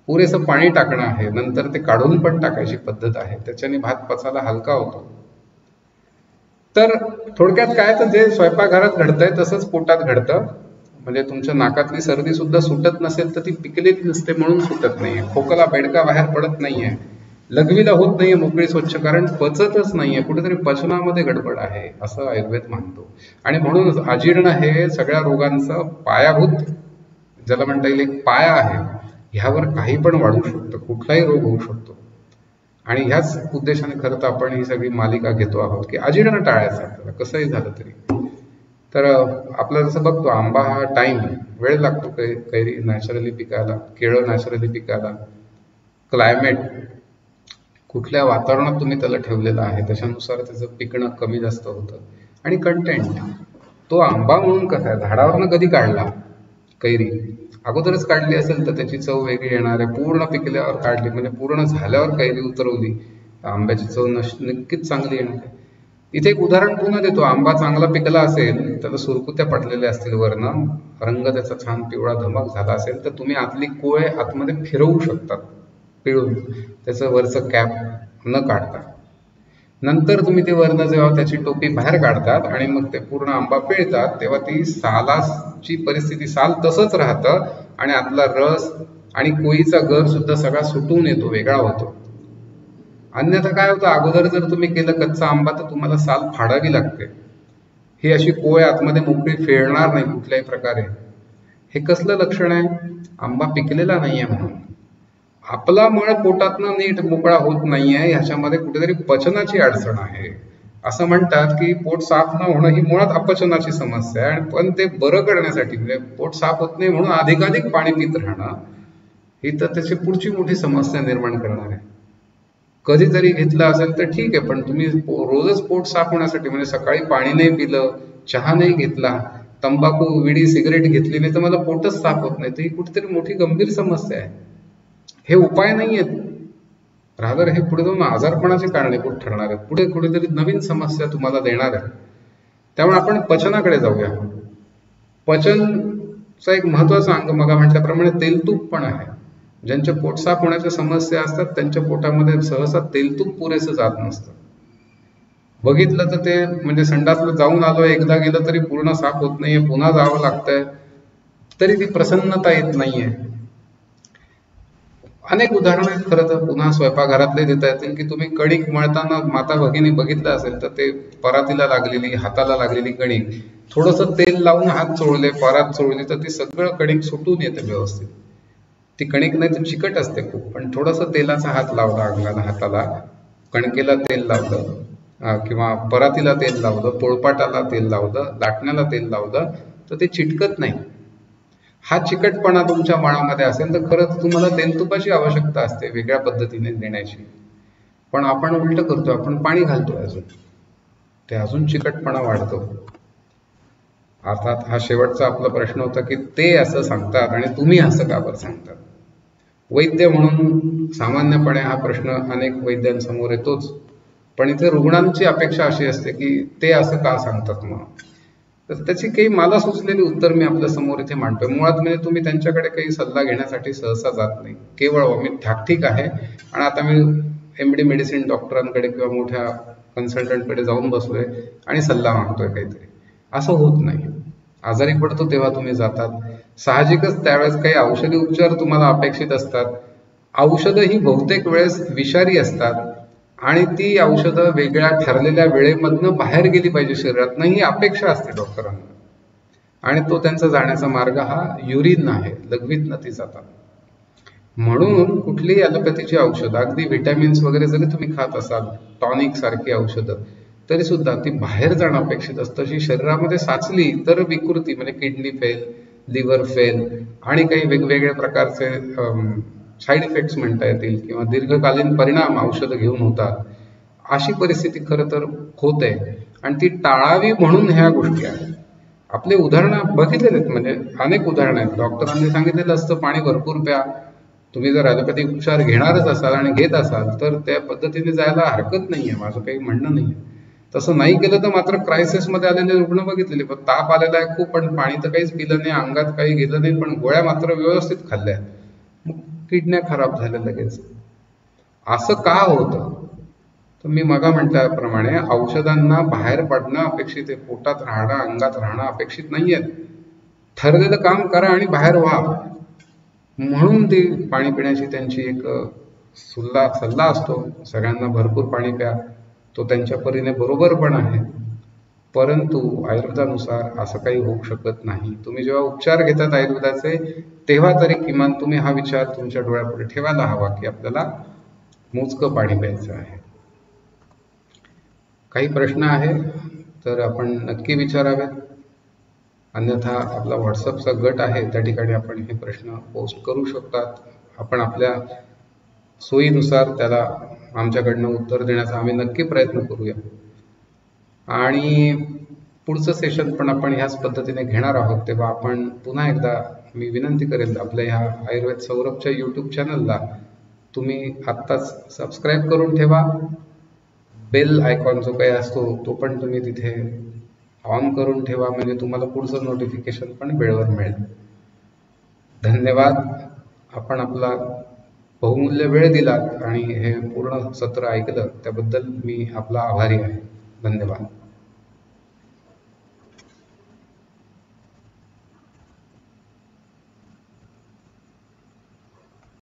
पुरेसं पाणी टाकणं आहे, नंतर ते काढून पण टाकायची पद्धत आहे, त्याच्याने भात पचायला हलका होतो. तर थोडक्यात काय, तर जे स्वयंपाकघरात घडतंय तसंच पोटात घडतं. म्हणजे तुमच्या नाकातली सर्दी सुद्धा सुटत नसेल तर ती पिकलेली नसते म्हणून सुटत नाहीये. खोकला, बेडका बाहेर पडत नाहीये, लघवीला होत नाहीये मोकळी स्वच्छ, कारण पचतच नाहीये, कुठेतरी पचनामध्ये गडबड आहे असं आयुर्वेद मानतो. आणि म्हणूनच अजीर्ण हे सगळ्या रोगांचं पायाभूत, ज्याला म्हणता येईल एक पाया आहे. ह्यावर काही पण वाढू शकतं, कुठलाही रोग होऊ शकतो. आणि ह्याच उद्देशाने खरं तर आपण ही सगळी मालिका घेतो आहोत की अजीर्ण टाळायचं आपल्याला कसंही झालं तरी. तर आपलं जसं बघतो, आंबा हा टाइम, वेळ लागतो कैरी नॅचरली पिकायला, केळं नॅचरली पिकायला. क्लायमेट, कुठल्या वातावरणात तुम्ही त्याला ठेवलेलं आहे त्याच्यानुसार त्याचं पिकणं कमी जास्त होतं. आणि कंटेंट, तो आंबा म्हणून कसा आहे, झाडावरनं कधी काढला कैरी, अगोदरच काढली असेल तर त्याची चव वेगळी येणार आहे. पूर्ण पिकल्यावर काढली म्हणजे पूर्ण झाल्यावर कैरी उतरवली, आंब्याची चव नक्कीच चांगली येणार आहे. इथे एक उदाहरण पुन्हा देतो. आंबा चांगला पिकला असेल, त्याला सुरकुत्या पडलेल्या असतील वरनं, रंग त्याचा छान पिवळा धमक झाला असेल, तर तुम्ही आतली कोय आतमध्ये फिरवू शकतात पिळून, त्याचं वरचं कॅप न काढता. नंतर तुम्ही ते वरनं जेव्हा त्याची टोपी बाहेर काढतात आणि मग ते पूर्ण आंबा पिळतात, तेव्हा ती सालाची परिस्थिती, साल तसंच राहतं आणि आतला रस आणि कोयीचा गर सुद्धा सगळा सुटून येतो, वेगळा होतो. अन्यथा काय होतं, अगोदर जर तुम्ही केलं कच्चा आंबा तर तुम्हाला साल फाडावी लागते. ही अशी कोय आतमध्ये मोकळी फेडणार नाही कुठल्याही प्रकारे. हे कसलं लक्षण आहे, आंबा पिकलेला नाहीये म्हणून. आपला मळ पोटातनं नीट मोकळा होत नाहीये, ह्याच्यामध्ये कुठेतरी पचनाची अडचण आहे. असं म्हणतात की पोट साफ न होणं ही मुळात अपचनाची समस्या आहे, पण ते बरं करण्यासाठी, म्हणजे पोट साफ होत नाही म्हणून अधिकाधिक पाणी पित राहणं ही तर त्याची पुढची मोठी समस्या निर्माण करणार आहे. कधीतरी घेतलं असेल तर ठीक आहे, पण तुम्ही रोजच पोट साफ होण्यासाठी, म्हणजे सकाळी पाणी नाही पिलं, चहा नाही घेतला, तंबाखू, विडी, सिगरेट घेतली नाही तर मला पोटच साफ होत नाही, तर ही कुठेतरी मोठी गंभीर समस्या आहे. हे उपाय नाही आहेत, रादर हे पुढे जाऊन आजारपणाचे कारणीभूत ठरणार आहेत, पुढे कुठेतरी नवीन समस्या तुम्हाला देणार आहे. त्यामुळे आपण पचनाकडे जाऊया. पचनचा एक महत्वाचा अंग मग म्हटल्याप्रमाणे तेलतूप पण आहे. ज्यांच्या पोट साफ होण्याच्या समस्या असतात त्यांच्या पोटामध्ये सहसा तेलतूप पुरेसं जात नसतं. बघितलं तर ते म्हणजे संडासला जाऊन आलो, एकदा गेलं तरी पूर्ण साफ होत नाहीये, पुन्हा जावं लागतंय, तरी ती प्रसन्नता येत नाहीये. अनेक उदाहरणं आहेत खरं तर, पुन्हा स्वयंपाकघरातले देता येतील की तुम्ही कणिक मळताना माता भगिनी बघितलं असेल तर ते परातीला लागलेली, हाताला लागलेली कणिक थोडंसं तेल लावून हात चोळले, परात चोळली तर ती सगळं कणिक सुटून येते व्यवस्थित. ती कणिक नाही तर चिकट असते खूप, पण थोडंसं तेलाचा हात लावला अंगाला, हाताला कणकेला तेल लावलं किंवा परातीला तेल लावलं, पोळपाटाला तेल लावलं, लाटण्याला तेल लावलं तर ते चिटकत नाही. हा चिकटपणा तुमच्या मळामध्ये असेल तर खरंच तुम्हाला तेलतुपाची आवश्यकता असते वेगळ्या पद्धतीने देण्याची. पण आपण उलट करतो, आपण पाणी घालतोय अजून, ते अजून चिकटपणा वाढतो. अर्थात हा शेवटचा आपला प्रश्न होता की ते असं सांगतात आणि तुम्ही असं का बरं सांगतात. वैद्य म्हणून सामान्यपणे हा प्रश्न अनेक वैद्यांसमोर येतोच, पण इथे रुग्णांची अपेक्षा अशी असते की ते असं का सांगतात म्हणून. तर त्याची काही मला सुचलेली उत्तर मी आपल्या समोर इथे मांडतोय. मुळात म्हणजे तुम्ही त्यांच्याकडे काही सल्ला घेण्यासाठी सहसा जात नाही, केवळ मी ठीक आहे आणि आता मी MD मेडिसिन डॉक्टरांकडे किंवा मोठ्या कन्सल्टंटकडे जाऊन बसलोय आणि सल्ला मागतोय काहीतरी, असं होत नाही. आजारी पडतो तेव्हा तुम्ही जातात, साहजिकच त्यावेळेस काही औषधी उपचार तुम्हाला अपेक्षित असतात. औषधं ही बहुतेक वेळेस विषारी असतात आणि ती औषधं वेगळ्या ठरलेल्या वेळेमधनं बाहेर गेली पाहिजे शरीरातनं, ही अपेक्षा असते डॉक्टरांना. आणि तो त्यांचा जाण्याचा मार्ग हा युरिन आहे, लघवीतनं ती जातात. म्हणून कुठलीही ॲलोपॅथीची औषधं, अगदी व्हिटॅमिन्स वगैरे जरी तुम्ही खात असाल, टॉनिक सारखी औषधं, तरी सुद्धा ती बाहेर जाणं अपेक्षित असतं. अशी शरीरामध्ये साचली तर विकृती म्हणजे किडनी फेल, लिव्हर फेल आणि काही वेगवेगळ्या प्रकारचे साईड इफेक्ट्स म्हणता येतील किंवा दीर्घकालीन परिणाम औषधं घेऊन होतात. अशी परिस्थिती खरं तर होते आणि ती टाळावी म्हणून ह्या गोष्टी आहेत. आपले उदाहरणं बघितलेले आहेत, म्हणजे अनेक उदाहरणं आहेत. डॉक्टरांनी सांगितलेलं असतं पाणी भरपूर प्या. तुम्ही जर ॲलोपॅथिक उपचार घेणारच असाल आणि घेत असाल तर त्या पद्धतीने जायला हरकत नाहीये, माझं काही म्हणणं नाहीये. तसं नाही केलं तर मात्र क्रायसिसमध्ये आलेले रुग्ण बघितलेले, पण ताप आलेला आहे खूप, पण पाणी तर काहीच पिलं नाही, अंगात काही गेलं नाही, पण गोळ्या मात्र व्यवस्थित खाल्ल्या, मग किडन्या खराब झाल्या लगेच. असं का होतं? तर मी मगा म्हटल्याप्रमाणे औषधांना बाहेर पडणं अपेक्षित आहे, पोटात राहणं, अंगात राहणं अपेक्षित नाहीये. ठरलेलं काम करा आणि बाहेर व्हा. म्हणून ती पाणी पिण्याची त्यांची एक सल्ला असतो, सगळ्यांना भरपूर पाणी प्या. तो त्यांच्या परीने बरोबर पण आहे, परंतु आयुर्वेदानुसार असं काही होऊ शकत नाही. तुम्ही जेव्हा उपचार घेतात आयुर्वेदाचे तेव्हा तरी किमान तुम्ही हा विचार तुमच्या डोळ्यापुढे ठेवायला हवा की आपल्याला मोजकं पाणी प्यायचं आहे. काही प्रश्न आहे तर आपण नक्की विचारावेत, अन्यथा आपला व्हॉट्सअपचा गट आहे त्या ठिकाणी आपण हे प्रश्न पोस्ट करू शकतात. आपण आपल्या सोयीनुसार त्याला आमच्याकडनं उत्तर देण्याचा आम्ही नक्की प्रयत्न करूया. आणि पुढचं सेशन पण आपण ह्याच पद्धतीने घेणार आहोत, तेव्हा आपण पुन्हा एकदा मी विनंती करेन आपल्या ह्या आयुर्वेद सौरभच्या YouTube चॅनलला तुम्ही आत्ताच सबस्क्राईब करून ठेवा. बेल आयकॉन जो काही असतो तो पण तुम्ही तिथे ऑन करून ठेवा, म्हणजे तुम्हाला पुढचं नोटिफिकेशन पण वेळेवर मिळेल. धन्यवाद. आपण आपला बहुमूल्य वेळ दिलात आणि हे पूर्ण सत्र ऐकलं त्याबद्दल मी आपला आभारी आहे. धन्यवाद.